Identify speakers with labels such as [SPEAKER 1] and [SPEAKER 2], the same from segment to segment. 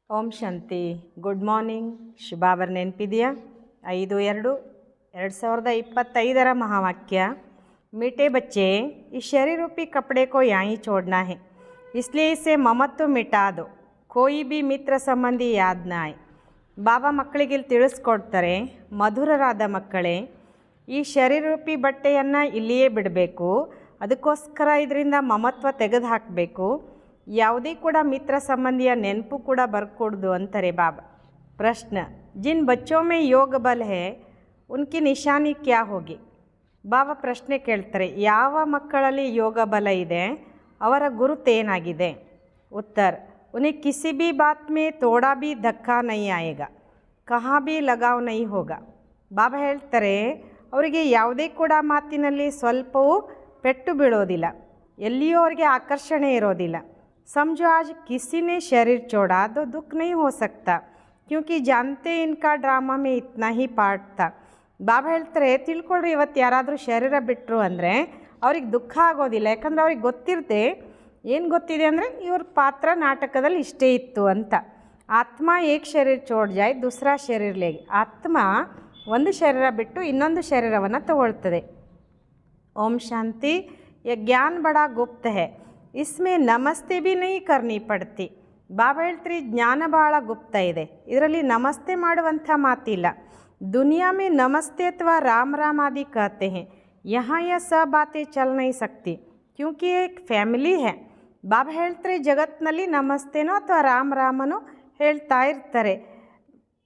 [SPEAKER 1] ಓಂ ಶಾಂತಿ. Good morning. ಶುಭಾವರ್ ನೆನಪಿದೆಯಾ? 5/2/2025 महावाक्य। मीठे बच्चे, इस शरीर रूपी कपड़े को यहीं छोड़ना है, इसलिए इसे ममत्व मिटा दो, कोई भी ಮಿತ್ರ ಸಂಬಂಧಿ ಯಾದ್ ನ ಆಯ್. ಬಾಬಾ ಮಕ್ಕಳಿಗೆ ಇಲ್ಲಿ ತಿಳಿಸ್ಕೊಡ್ತಾರೆ, ಮಧುರರಾದ ಮಕ್ಕಳೇ, ಈ ಶರೀರ ರೂಪಿ ಬಟ್ಟೆಯನ್ನು ಇಲ್ಲಿಯೇ ಬಿಡಬೇಕು, ಅದಕ್ಕೋಸ್ಕರ ಇದರಿಂದ ಮಮತ್ವ ತೆಗೆದು ಹಾಕಬೇಕು, ಯಾವುದೇ ಕೂಡ ಮಿತ್ರ ಸಂಬಂಧಿಯ ನೆನಪು ಕೂಡ ಬರ್ಕೊಡ್ದು ಅಂತಾರೆ ಬಾಬಾ. ಪ್ರಶ್ನೆ, ಜಿನ್ ಬಚ್ಚೋ ಮೇ ಯೋಗ ಬಲ್ ಹೇ ಉನ್ಕಿ ನಿಶಾನಿ ಕ್ಯಾ ಹೋಗಿ? ಬಾಬಾ ಪ್ರಶ್ನೆ ಕೇಳ್ತಾರೆ, ಯಾವ ಮಕ್ಕಳಲ್ಲಿ ಯೋಗ ಬಲ ಇದೆ ಅವರ ಗುರುತೇನಾಗಿದೆ? ಉತ್ತರ, ಉನ್ಹೇ ಕಿಸಿ ಬಿ ಬಾತ್ ಮೇ ತೋಡಾ ಬಿ ಧಕ್ಕಾ ನೈ ಆಯೇಗಾ, ಕಹಾ ಬಿ ಲಗಾವ್ ನೈ ಹೋಗಾ. ಬಾಬಾ ಹೇಳ್ತಾರೆ, ಅವರಿಗೆ ಯಾವುದೇ ಕೂಡ ಮಾತಿನಲ್ಲಿ ಸ್ವಲ್ಪವೂ ಪೆಟ್ಟು ಬೀಳೋದಿಲ್ಲ, ಎಲ್ಲಿಯೂ ಅವರಿಗೆ ಆಕರ್ಷಣೆ ಇರೋದಿಲ್ಲ. समझो आज किसी ने शरीर छोड़ा तो दुख नहीं हो सकता, क्योंकि जानते इनका ड्रामा में इतना ही पार्ट था. ಬಾಬಾ ಹೇಳ್ತಾರೆ, ತಿಳ್ಕೊಳ್ರಿ, ಇವತ್ತು ಯಾರಾದರೂ ಶರೀರ ಬಿಟ್ಟರು ಅಂದರೆ ಅವ್ರಿಗೆ ದುಃಖ ಆಗೋದಿಲ್ಲ, ಯಾಕಂದರೆ ಅವ್ರಿಗೆ ಗೊತ್ತಿರುತ್ತೆ. ಏನು ಗೊತ್ತಿದೆ ಅಂದರೆ ಇವ್ರ ಪಾತ್ರ ನಾಟಕದಲ್ಲಿ ಇಷ್ಟೇ ಇತ್ತು ಅಂತ. ಆತ್ಮ ಏಕ್ ಶರೀರ ಚೋಡ್ ಜಾಯ್ ದೂಸರಾ ಶರೀರ ಲೇಗೆ. ಆತ್ಮ ಒಂದು ಶರೀರ ಬಿಟ್ಟು ಇನ್ನೊಂದು ಶರೀರವನ್ನು ತಗೊಳ್ತದೆ. ಓಂ ಶಾಂತಿ. ಯ ಜ್ಞಾನ ಬಡಾ ಗುಪ್ತ ಹೇ, ಇಸ್ಮೇ ನಮಸ್ತೆ ಭೀ ನೈ ಕರ್ನಿ ಪಡ್ತಿ. ಬಾಬಾ ಹೇಳ್ತೀರಿ, ಜ್ಞಾನ ಭಾಳ ಗುಪ್ತ ಇದೆ, ಇದರಲ್ಲಿ ನಮಸ್ತೆ ಮಾಡುವಂಥ ಮಾತಿಲ್ಲ. ದುನಿಯಾ ಮೇ ನಮಸ್ತೆ ಅಥವಾ ರಾಮ್ ರಾಮ್ ಆದಿ ಕಹತೆ ಹೇ, ಯಹಾ ಯ ಸ ಬಾತೆ ಚಲ್ ನೈ ಸಕ್ತಿ, ಕ್ಯೂಂಕಿ ಏಕ್ ಫ್ಯಾಮಿಲಿ ಹೇ. ಬಾಬಾ ಹೇಳ್ತಾರೆ, ಜಗತ್ತಿನಲ್ಲಿ ನಮಸ್ತೇನೋ ಅಥವಾ ರಾಮ್ ರಾಮನೋ ಹೇಳ್ತಾ ಇರ್ತಾರೆ.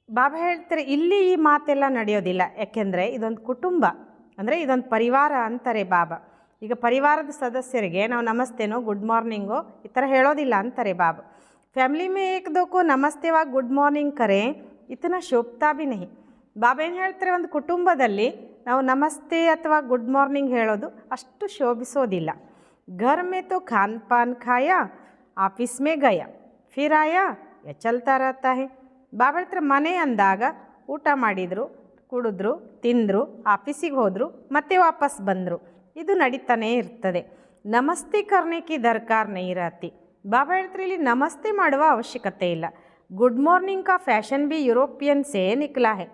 [SPEAKER 1] ಬಾಬಾ ಹೇಳ್ತಾರೆ, ಇಲ್ಲಿ ಈ ಮಾತೆಲ್ಲ ನಡೆಯೋದಿಲ್ಲ, ಯಾಕೆಂದರೆ ಇದೊಂದು ಕುಟುಂಬ, ಅಂದರೆ ಇದೊಂದು ಪರಿವಾರ ಅಂತಾರೆ ಬಾಬಾ. ಈಗ ಪರಿವಾರದ ಸದಸ್ಯರಿಗೆ ನಾವು ನಮಸ್ತೇನೋ ಗುಡ್ ಮಾರ್ನಿಂಗೋ ಈ ಥರ ಹೇಳೋದಿಲ್ಲ ಅಂತಾರೆ ಬಾಬಾ. ಫ್ಯಾಮಿಲಿ ಮೇ ಏಕ್ ದೋಕೋ ನಮಸ್ತೆವಾ ಗುಡ್ ಮಾರ್ನಿಂಗ್ ಕರೆ ಇತನ ಶೋಭತಾ ಭಿ ನಹಿ. ಬಾಬಾ ಏನು ಹೇಳ್ತಾರೆ, ಒಂದು ಕುಟುಂಬದಲ್ಲಿ ನಾವು ನಮಸ್ತೆ ಅಥವಾ ಗುಡ್ ಮಾರ್ನಿಂಗ್ ಹೇಳೋದು ಅಷ್ಟು ಶೋಭಿಸೋದಿಲ್ಲ. ಘರ್ ಮೇ ತೋ ಖಾನ್ ಪಾನ್ ಖಾಯಾ, ಆಫೀಸ್ ಮೇ ಗಯಾ, ಫಿರ್ ಆಯಾ, ಯ ಚಲ್ತಾ ರಹತಾ ಹೇ. ಬಾಬಾ ಹೇಳ್ತಾರೆ, ಮನೆ ಅಂದಾಗ ಊಟ ಮಾಡಿದರು, ಕುಡಿದ್ರು, ತಿಂದರು, ಆಫೀಸಿಗೆ ಹೋದರು, ಮತ್ತೆ ವಾಪಸ್ ಬಂದರು, ಇದು ನಡೀತಾನೇ ಇರ್ತದೆ. ನಮಸ್ತೆ ಕರ್ನೇಕಿ ದರ್ಕಾರ ನೈ ರಹತಿ. ಬಾಬಾ ಹೇಳ್ತಾರೆ, ಇಲ್ಲಿ ನಮಸ್ತೆ ಮಾಡುವ ಅವಶ್ಯಕತೆ ಇಲ್ಲ. ಗುಡ್ ಮಾರ್ನಿಂಗ್ ಕಾ ಫ್ಯಾಷನ್ ಭಿ ಯುರೋಪಿಯನ್ ಸೇ ನಿಕ್ಲಾ ಹೇ,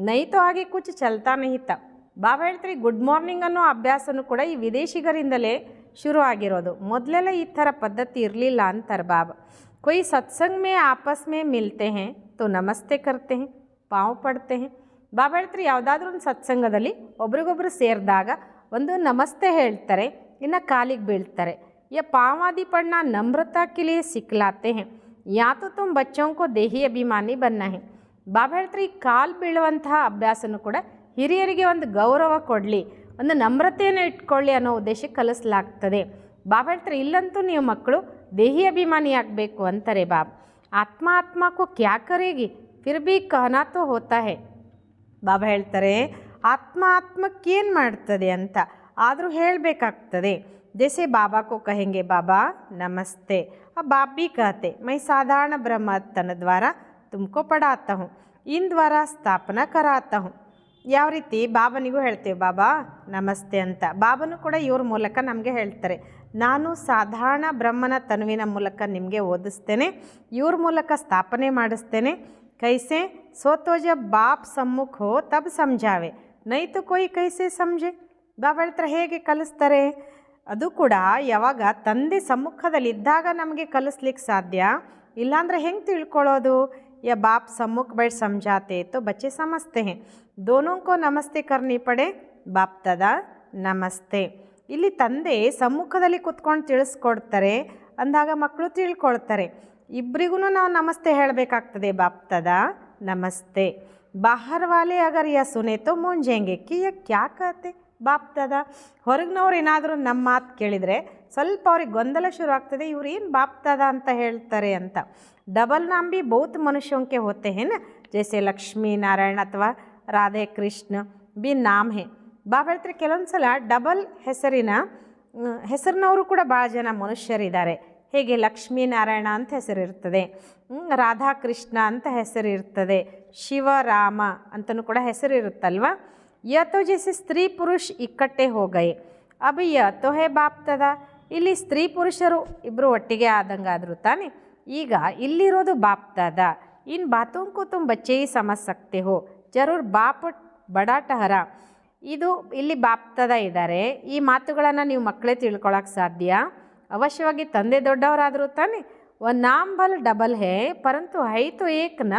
[SPEAKER 1] ನೈ ತೋ ಆಗೆ ಕುಚ್ ಚಲ್ತಾ ನಹಿ ತಾ. ಬಾಬಾ ಹೇಳ್ತಾರೆ, ಗುಡ್ ಮಾರ್ನಿಂಗ್ ಅನ್ನೋ ಅಭ್ಯಾಸನೂ ಕೂಡ ಈ ವಿದೇಶಿಗರಿಂದಲೇ ಶುರು ಆಗಿರೋದು, ಮೊದಲೆಲ್ಲ ಈ ಥರ ಪದ್ಧತಿ ಇರಲಿಲ್ಲ ಅಂತಾರೆ ಬಾಬಾ. ಕೊಯ್ ಸತ್ಸಂಗ್ ಮೇ ಆಪಸ್ ಮೇ ಮಿಲ್ತೆ ಹೇ ತೋ ನಮಸ್ತೆ ಕರ್ತೆ ಹೇ, ಪಾವ್ ಪಡ್ತೆ ಹೇ. ಬಾಬಾ ಹೇಳ್ತಾರೆ, ಯಾವುದಾದ್ರೂ ಒಂದು ಸತ್ಸಂಗದಲ್ಲಿ ಒಬ್ರಿಗೊಬ್ರು ಸೇರಿದಾಗ ಒಂದು ನಮಸ್ತೆ ಹೇಳ್ತಾರೆ, ಇನ್ನು ಕಾಲಿಗೆ ಬೀಳ್ತಾರೆ. ಯ ಪಾವಾದಿ ಪಡ್ನ ನಮ್ರತಾ ಕೆ ಲಿಯೆ ಸಿಕ್ಲಾತೆ ಹೇ, ಯಾ ತೋ ತುಮ್ ಬಚ್ಚೋಂ ಕೋ ದೇಹಿ ಅಭಿಮಾನಿ ಬನ್ನ ಹೇ. ಬಾಬಾ ಹೇಳ್ತಾರೆ, ಈ ಕಾಲು ಬೀಳುವಂತಹ ಅಭ್ಯಾಸನೂ ಕೂಡ ಹಿರಿಯರಿಗೆ ಒಂದು ಗೌರವ ಕೊಡಲಿ, ಒಂದು ನಮ್ರತೆಯನ್ನು ಇಟ್ಕೊಳ್ಳಿ ಅನ್ನೋ ಉದ್ದೇಶಕ್ಕೆ ಕಲಿಸಲಾಗ್ತದೆ. ಬಾಬಾ ಹೇಳ್ತಾರೆ, ಇಲ್ಲಂತೂ ನೀವು ಮಕ್ಕಳು ದೇಹಿ ಅಭಿಮಾನಿ ಆಗಬೇಕು ಅಂತಾರೆ ಬಾಬಾ. ಆತ್ಮ ಆತ್ಮಕ್ಕೂ ಕ್ಯಾ ಕರೇಗಿ ಫಿರ್ ಭಿ ಕಹನಾ ತೋ ಹೋತಾ ಹೇ. ಬಾಬಾ ಹೇಳ್ತಾರೆ, ಆತ್ಮ ಆತ್ಮಕ್ಕೇನು ಮಾಡ್ತದೆ ಅಂತ ಆದರೂ ಹೇಳಬೇಕಾಗ್ತದೆ. ಜೈಸೆ ಬಾಬಾ ಕೋ ಕಹೆಂಗೆ ಬಾಬಾ ನಮಸ್ತೆ, ಬಾಪ್ ಭಿ ಕಹತೆ ಮೈ ಸಾಧಾರಣ ಬ್ರಹ್ಮ ತನ ದ್ವಾರ ತುಮಕೋ ಪಡಾತಾ ಹೂँ, ಇನ್ ದ್ವಾರ ಸ್ಥಾಪನಾ ಕರಾತಾ ಹೂँ. ಯಾವ ರೀತಿ ಬಾಬನಿಗೂ ಹೇಳ್ತೇವೆ ಬಾಬಾ ನಮಸ್ತೆ ಅಂತ, ಬಾಬನೂ ಕೂಡ ಇವ್ರ ಮೂಲಕ ನಮಗೆ ಹೇಳ್ತಾರೆ, ನಾನು ಸಾಧಾರಣ ಬ್ರಹ್ಮನ ತನುವಿನ ಮೂಲಕ ನಿಮಗೆ ಓದಿಸ್ತೇನೆ, ಇವ್ರ ಮೂಲಕ ಸ್ಥಾಪನೆ ಮಾಡಿಸ್ತೇನೆ. ಕೈಸೆ ಸೋತೋ ಜಬ್ ಬಾಪ್ ಸಮ್ಮುಖ ಹೋ ತಬ್ ಸಮझावे, ನೈ ತೋ ಕೊಯ್ ಕೈಸೆ ಸಮझे. ಬಾಬಾ ಹೇಳ್ತಾರೆ, ಹೇಗೆ ಕಲಿಸ್ತಾರೆ? ಅದು ಕೂಡ ಯಾವಾಗ ತಂದೆ ಸಮ್ಮುಖದಲ್ಲಿದ್ದಾಗ ನಮಗೆ ಕಲಿಸ್ಲಿಕ್ಕೆ ಸಾಧ್ಯ, ಇಲ್ಲಾಂದರೆ ಹೆಂಗೆ ತಿಳ್ಕೊಳ್ಳೋದು? ಯ ಬಾಪ್ ಸಮ್ಮುಖ बैठ समझाते तो बच्चे समझते हैं, दोनों को नमस्ते करनी पड़े, बाप दादा ನಮಸ್ತೆ. ಇಲ್ಲಿ ತಂದೆ ಸಮ್ಮುಖದಲ್ಲಿ ಕುತ್ಕೊಂಡು ತಿಳಿಸ್ಕೊಡ್ತಾರೆ ಅಂದಾಗ ಮಕ್ಕಳು ತಿಳ್ಕೊಳ್ತಾರೆ. ಇಬ್ಬರಿಗೂ ನಾವು ನಮಸ್ತೆ ಹೇಳಬೇಕಾಗ್ತದೆ, ಬಾಪ್ दादा ನಮಸ್ತೆ. ಬಾಹರ್ ವಾಲೆ ಅಗರ್ ಯಾ ಸುನೆ ತೋ ಮೂಂಜೇಂಗೆ ಕಿ ಯ ಕ್ಯಾ ಕಹತೆ ಬಾಪ್ दादा. ಹೊರಗಿನವ್ರು ಏನಾದರೂ ನಮ್ಮ ಮಾತು ಕೇಳಿದರೆ ಸ್ವಲ್ಪ ಅವ್ರಿಗೆ ಗೊಂದಲ ಶುರು ಆಗ್ತದೆ, ಇವ್ರು ಏನು ಬಾಪ್ दादा ಅಂತ ಹೇಳ್ತಾರೆ ಅಂತ. ಡಬಲ್ ನಾಮ್ ಭಿ ಬಹುತ್ ಮನುಷ್ಯೋಂಕೆ ಹೋತೆ ಹೇ ನಾ, ಜೈಸೆ ಲಕ್ಷ್ಮೀ ನಾರಾಯಣ ಅಥವಾ ರಾಧೆ ಕೃಷ್ಣ ಬಿ ನಾಮ್ ಹೇ. ಬಾಬಾ ಹೇಳ್ತಾರೆ, ಕೆಲವೊಂದು ಸಲ ಡಬಲ್ ಹೆಸರಿನವರು ಕೂಡ ಭಾಳ ಜನ ಮನುಷ್ಯರಿದ್ದಾರೆ. ಹೇಗೆ ಲಕ್ಷ್ಮೀನಾರಾಯಣ ಅಂತ ಹೆಸರಿರ್ತದೆ, ರಾಧಾಕೃಷ್ಣ ಅಂತ ಹೆಸರಿರ್ತದೆ, ಶಿವರಾಮ ಅಂತಲೂ ಕೂಡ ಹೆಸರಿರುತ್ತಲ್ವ. ಯ ತೋ ಜೈಸೆ ಸ್ತ್ರೀ ಪುರುಷ್ ಇಕ್ಕಟ್ಟೆ ಹೋಗಯೇ, ಅಬ್ ಯ ತೋ ಹೇ ಬಾಪ್ दादा. ಇಲ್ಲಿ ಸ್ತ್ರೀ ಪುರುಷರು ಇಬ್ಬರು ಒಟ್ಟಿಗೆ ಆದಂಗಾದರೂ ತಾನೆ, ಈಗ ಇಲ್ಲಿರೋದು ಬಾಪ್ ದಾದಾ, ಇನ್ ಬಾತೋं को तुम बच्चे ही समझ सकते हो, ಜರೂರ್ ಬಾಪ್ ಬಡಾ ಟಹರಾ. ಇದು ಇಲ್ಲಿ ಬಾಪ್ ದಾದಾ ಇದ್ದಾರೆ, ಈ ಮಾತುಗಳನ್ನು ನೀವು ಮಕ್ಕಳೇ ತಿಳ್ಕೊಳಕ್ಕೆ ಸಾಧ್ಯ. ಅವಶ್ಯವಾಗಿ ತಂದೆ ದೊಡ್ಡವರಾದರೂ ತಾನೆ. ಒಂದು ನಾಮ್ ಬಲ್ ಡಬಲ್ ಹೇ ಪರಂತು ಹೈತು ಏಕ್ನ.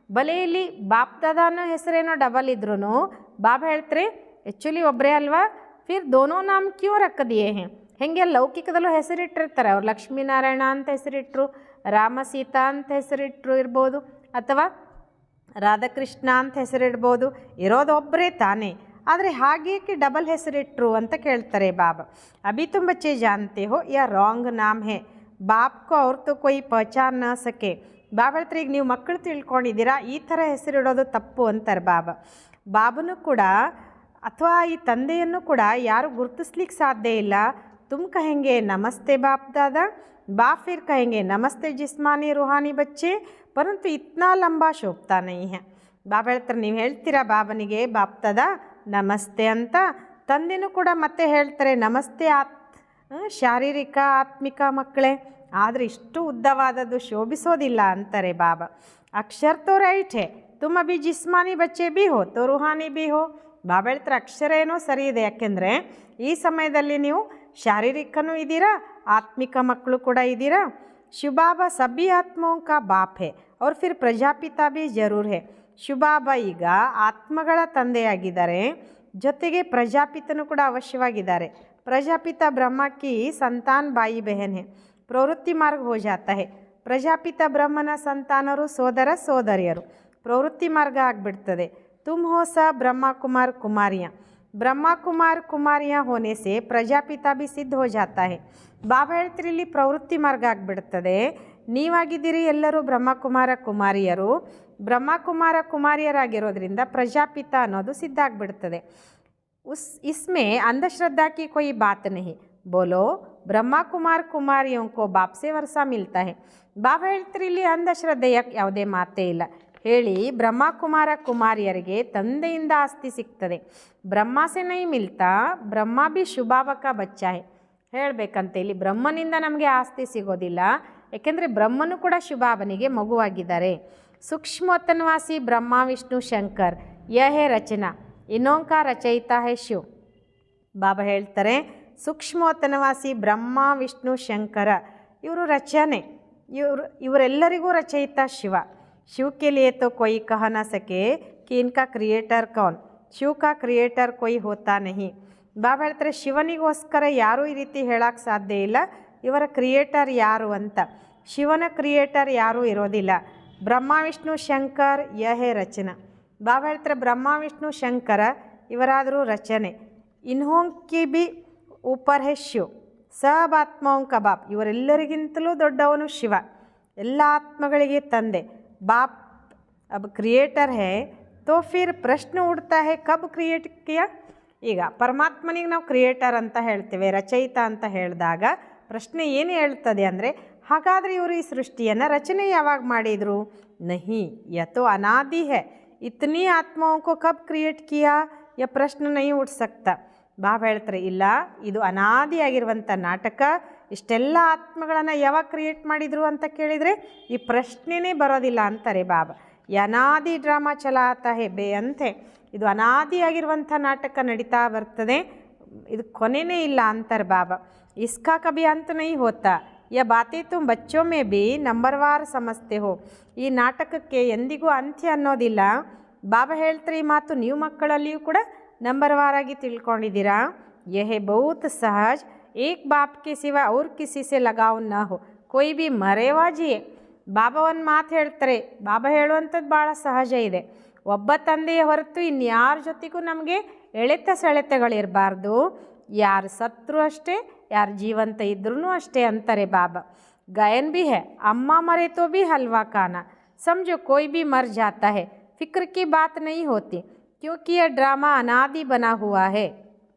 [SPEAKER 1] ಬಲೆ ಇಲ್ಲಿ ಬಾಪ್ ದಾದಾ ಅನ್ನೋ ಹೆಸರೇನೋ ಡಬಲ್ ಇದ್ರೂ ಬಾಬಾ ಹೇಳ್ತಾರೆ ಆ್ಯಕ್ಚುಲಿ ಒಬ್ಬರೇ ಅಲ್ವಾ. ಫಿರ್ ದೋನೋ ನಾಮ್ ಕ್ಯೂ ರಕ್ಕದಿಯೇ ಹೇ. ಹೇಗೆ ಲೌಕಿಕದಲ್ಲೂ ಹೆಸರಿಟ್ಟಿರ್ತಾರೆ, ಅವ್ರು ಲಕ್ಷ್ಮೀನಾರಾಯಣ ಅಂತ ಹೆಸರಿಟ್ಟರು, ರಾಮ ಸೀತಾ ಅಂತ ಹೆಸರಿಟ್ಟರು ಇರ್ಬೋದು, ಅಥವಾ ರಾಧಾಕೃಷ್ಣ ಅಂತ ಹೆಸರಿಡ್ಬೋದು. ಇರೋದೊಬ್ಬರೇ ತಾನೇ, ಆದರೆ ಹಾಗೇಕೆ ಡಬಲ್ ಹೆಸರಿಟ್ಟರು ಅಂತ ಕೇಳ್ತಾರೆ ಬಾಬಾ. ಅಭಿ ತುಮ್ ಬಚ್ಚೆ ಜಾನ್ತೆ ಹೋ ಯಾ ರಾಂಗ್ ನಾಮ್ ಹೇ, ಬಾಪ್ ಕೋ ಅವ್ರ ತೋ ಕೊಯ್ ಪಹಚಾನ್ ನ ಸಕೆ. ಬಾಬಾ ಹೇಳ್ತಾರೆ ಈಗ ನೀವು ಮಕ್ಕಳು ತಿಳ್ಕೊಂಡಿದ್ದೀರಾ, ಈ ಥರ ಹೆಸರಿಡೋದು ತಪ್ಪು ಅಂತಾರೆ ಬಾಬಾ. ಬಾಬನು ಕೂಡ ಅಥವಾ ಈ ತಂದೆಯನ್ನು ಕೂಡ ಯಾರು ಗುರುತಿಸ್ಲಿಕ್ಕೆ ಸಾಧ್ಯ ಇಲ್ಲ. ತುಮ್ ಕಹೆಂಗೆ ನಮಸ್ತೆ ಬಾಪ್ ದಾದಾ, ಬಾಪ್ ಫಿರ್ ಕಹೆಂಗೆ ನಮಸ್ತೆ ಜಿಸ್ಮಾನಿ ರೂಹಾನಿ ಬಚ್ಚೆ, ಪರಂತು ಇತ್ನಾ ಲಂಬಾ ಶೋಭತಾ ನಹೀ ಹೈ. ಬಾಬಾ ಹೇಳ್ತಾರೆ ನೀವು ಹೇಳ್ತೀರಾ ಬಾಬನಿಗೆ ಬಾಪ್ ದಾದಾ ನಮಸ್ತೆ ಅಂತ, ತಂದೆನೂ ಕೂಡ ಮತ್ತೆ ಹೇಳ್ತಾರೆ ನಮಸ್ತೆ ಶಾರೀರಿಕ ಆತ್ಮಿಕ ಮಕ್ಕಳೇ, ಆದರೆ ಇಷ್ಟು ಉದ್ದವಾದದ್ದು ಶೋಭಿಸೋದಿಲ್ಲ ಅಂತಾರೆ ಬಾಬಾ. ಅಕ್ಷರ್ ತೋ ರೈಟ್ ಹೇ, ತುಮ್ ಅಭಿ ಜಿಸ್ಮಾನಿ ಬಚ್ಚೆ ಬಿ ಹೋ ತೋ ರೂಹಾನಿ ಬಿ ಹೋ. ಬಾಬಾ ಹೇಳ್ತಾರೆ ಅಕ್ಷರ ಏನೋ ಸರಿ ಇದೆ, ಯಾಕೆಂದರೆ ಈ ಸಮಯದಲ್ಲಿ ನೀವು ಶಾರೀರಿಕನೂ ಇದ್ದೀರಾ, ಆತ್ಮಿಕ ಮಕ್ಕಳು ಕೂಡ ಇದ್ದೀರಾ. ಶಿವಬಾಬಾ ಸಭಿ ಆತ್ಮೋಂ ಕಾ ಬಾಪ್ ಹೇ ಅವ್ರ ಫಿರ್ ಪ್ರಜಾಪಿತ ಬಿ ಜರೂರ್ ಹೇ. ಶಿವಬಾಬಾ ಈಗ ಆತ್ಮಗಳ ತಂದೆಯಾಗಿದ್ದಾರೆ, ಜೊತೆಗೆ ಪ್ರಜಾಪಿತನೂ ಕೂಡ ಅವಶ್ಯವಾಗಿದ್ದಾರೆ. ಪ್ರಜಾಪಿತ ಬ್ರಹ್ಮ ಕಿ ಸಂತಾನ್ ಬಾಯಿ ಬೆಹನ್ ಹೇ, ಪ್ರವೃತ್ತಿ ಮಾರ್ಗ ಹೋ ಜಾತಾ ಹೇ. ಪ್ರಜಾಪಿತ ಬ್ರಹ್ಮನ ಸಂತಾನರು ಸೋದರ ಸೋದರಿಯರು, ಪ್ರವೃತ್ತಿ ಮಾರ್ಗ ಆಗಿಬಿಡ್ತದೆ. ತುಮ್ ಹೋ ಸ ಬ್ರಹ್ಮ ಕುಮಾರ್ ಕುಮಾರಿಯಾँ, ಬ್ರಹ್ಮ ಕುಮಾರ್ ಕುಮಾರಿಯಾँ ಹೋನೆ ಸೆ ಪ್ರಜಾಪಿತ ಬಿ ಸಿದ್ಧ ಹೋ ಜಾತಾ ಹೇ. ಬಾಬಾ ಹೇಳ್ತೀರಿ ಇಲ್ಲಿ ಪ್ರವೃತ್ತಿ ಮಾರ್ಗ ಆಗಿಬಿಡ್ತದೆ. ನೀವಾಗಿದ್ದೀರಿ ಎಲ್ಲರೂ ಬ್ರಹ್ಮಕುಮಾರ ಕುಮಾರಿಯರು, ಬ್ರಹ್ಮಕುಮಾರ ಕುಮಾರಿಯರಾಗಿರೋದ್ರಿಂದ ಪ್ರಜಾಪಿತ ಅನ್ನೋದು ಸಿದ್ಧ ಆಗಿಬಿಡ್ತದೆ. ಇಸ್ಮೇ ಅಂಧಶ್ರದ್ಧಾ ಕಿ ಕೊಯ್ ಬಾತ್ ನಹಿ, ಬೋಲೋ ಬ್ರಹ್ಮ ಕುಮಾರ್ ಕುಮಾರಿಯೋ ಕೋ ಬಾಪ್ ಸೆ ವರ್ಸ ಮಿಲ್ತಾ ಹೇ. ಬಾಬಾ ಹೇಳ್ತೀರಿ ಇಲ್ಲಿ ಅಂಧಶ್ರದ್ಧೆಯ ಯಾವುದೇ ಮಾತೇ ಇಲ್ಲ. ಹೇಳಿ ಬ್ರಹ್ಮಕುಮಾರ ಕುಮಾರಿಯರಿಗೆ ತಂದೆಯಿಂದ ಆಸ್ತಿ ಸಿಗ್ತದೆ. ಬ್ರಹ್ಮ ಸೆ ನೈ ಮಿಲ್ತಾ, ಬ್ರಹ್ಮ ಬಿ ಶುಭಾವಕ ಬಚ್ಚಾ ಹೇ. ಹೇಳಬೇಕಂತೆ ಇಲ್ಲಿ ಬ್ರಹ್ಮನಿಂದ ನಮಗೆ ಆಸ್ತಿ ಸಿಗೋದಿಲ್ಲ, ಏಕೆಂದರೆ ಬ್ರಹ್ಮನು ಕೂಡ ಶುಭಾಬನಿಗೆ ಮಗುವಾಗಿದ್ದಾರೆ. ಸೂಕ್ಷ್ಮೋತ್ತನವಾಸಿ ಬ್ರಹ್ಮ ವಿಷ್ಣು ಶಂಕರ್ ಯಹ ಹೇ ರಚನಾ, ಇನ್ನೋಂಕ ರಚಯಿತಾ ಹೇ ಶಿವ್. ಬಾಬಾ ಹೇಳ್ತಾರೆ ಸೂಕ್ಷ್ಮೋತ್ತನವಾಸಿ ಬ್ರಹ್ಮ ವಿಷ್ಣು ಶಂಕರ ಇವರು ರಚನೆ, ಇವರೆಲ್ಲರಿಗೂ ರಚಯಿತ ಶಿವ. शिव के लिए तो कोई कह ना सके कि इनका क्रिएटर कौन, शिव का क्रिएटर कोई होता नहीं. ಬಾಬಾ ಹೇಳ್ತಾರೆ ಶಿವನಿಗೋಸ್ಕರ ಯಾರೂ ಈ ರೀತಿ ಹೇಳಕ್ಕೆ ಸಾಧ್ಯ ಇಲ್ಲ ಇವರ ಕ್ರಿಯೇಟರ್ ಯಾರು ಅಂತ. ಶಿವನ ಕ್ರಿಯೇಟರ್ ಯಾರೂ ಇರೋದಿಲ್ಲ. ಬ್ರಹ್ಮ ವಿಷ್ಣು ಶಂಕರ್ ಯಹೇ ರಚನಾ. ಬಾಬಾ ಹೇಳ್ತಾರೆ ಬ್ರಹ್ಮ ವಿಷ್ಣು ಶಂಕರ ಇವರಾದರೂ ರಚನೆ. ಇನ್ಹೋಂಕಿ ಬಿ ಊಪರ್ ಹೇ ಶಿವ್, ಸಬ್ ಆತ್ಮಾओं का ಬಾಪ್, ಇವರೆಲ್ಲರಿಗಿಂತಲೂ ದೊಡ್ಡವನು ಶಿವ, ಎಲ್ಲ ಆತ್ಮಗಳಿಗೆ ತಂದೆ. बाप अब क्रिएटर है तो फिर प्रश्न उठता है कब क्रिएट किया. ಈಗ ಪರಮಾತ್ಮನಿಗೆ ನಾವು ಕ್ರಿಯೇಟರ್ ಅಂತ ಹೇಳ್ತೇವೆ, ರಚಯಿತ ಅಂತ ಹೇಳಿದಾಗ ಪ್ರಶ್ನೆ ಏನು ಹೇಳ್ತದೆ ಅಂದರೆ ಹಾಗಾದರೆ ಇವರು ಈ ಸೃಷ್ಟಿಯನ್ನು ರಚನೆ ಯಾವಾಗ ಮಾಡಿದರು. ನಹಿ ಯತೋ ಅನಾದಿ ಹೈ, ಇತನಿ ಆತ್ಮಾओं को कब क्रिएट किया ಯ ಪ್ರಶ್ನೆ नहीं उठ सकता. ಬಾಬಾ ಹೇಳ್ತಾರೆ ಇಲ್ಲ, ಇದು ಅನಾದಿಯಾಗಿರುವಂಥ ನಾಟಕ. ಇಷ್ಟೆಲ್ಲ ಆತ್ಮಗಳನ್ನು ಯಾವಾಗ ಕ್ರಿಯೇಟ್ ಮಾಡಿದರು ಅಂತ ಕೇಳಿದರೆ ಈ ಪ್ರಶ್ನೆನೇ ಬರೋದಿಲ್ಲ ಅಂತಾರೆ ಬಾಬಾ. ಈ ಅನಾದಿ ಡ್ರಾಮಾ ಚಲಾತಾ ಹೇ ಬೇ ಅಂತೆ, ಇದು ಅನಾದಿಯಾಗಿರುವಂಥ ನಾಟಕ ನಡೀತಾ ಬರ್ತದೆ, ಇದು ಕೊನೆಯೇ ಇಲ್ಲ ಅಂತಾರೆ ಬಾಬಾ. ಇಸ್ಕಾ ಕಭಿ ಅಂತ ನೈ ಹೋತಾ, ಯ ಬಾತೆ ತುಮ್ ಬಚ್ಚೋ ಮೇ ಬಿ ನಂಬರ್ವಾರ್ ಸಮಸ್ತೆ ಹೋ. ಈ ನಾಟಕಕ್ಕೆ ಎಂದಿಗೂ ಅಂತ್ಯ ಅನ್ನೋದಿಲ್ಲ. ಬಾಬಾ ಹೇಳ್ತಾರೆ ಈ ಮಾತು ನೀವು ಮಕ್ಕಳಲ್ಲಿಯೂ ಕೂಡ ನಂಬರ್ವಾರಾಗಿ ತಿಳ್ಕೊಂಡಿದ್ದೀರಾ. ಯಹೇ ಬಹುತ್ ಸಹಜ್, ಏಕ್ ಬಾಪ್ ಕೆ ಸಿವಾ ಅವ್ರ ಕಿಸಿ ಸೆ ಲಗಾವ್ ನ ಹೋ, ಕೊಯ್ ಬಿ ಮರೇವಾ ಜಿಯೇ. ಬಾಬಾ ಒಂದು ಮಾತು ಹೇಳ್ತಾರೆ, ಬಾಬಾ ಹೇಳುವಂಥದ್ದು ಭಾಳ ಸಹಜ ಇದೆ. ಒಬ್ಬ ತಂದೆಯ ಹೊರತು ಇನ್ಯಾರ ಜೊತೆಗೂ ನಮಗೆ ಎಳೆತ ಸೆಳೆತಗಳಿರಬಾರ್ದು. ಯಾರು ಸತ್ರು ಅಷ್ಟೇ, ಯಾರು ಜೀವಂತ ಇದ್ರೂ ಅಷ್ಟೇ ಅಂತಾರೆ ಬಾಬಾ. ಗಾಯನ್ ಬಿ ಹೈ, ಅಮ್ಮ ಮರೆ ತೋ ಬಿ ಹಲ್ವಾ ಖಾನಾ, ಸಮझो कोई भी मर जाता है, फिक्र की बात नहीं होती क्योंकि यह ड्रामा अनादि बना हुआ है.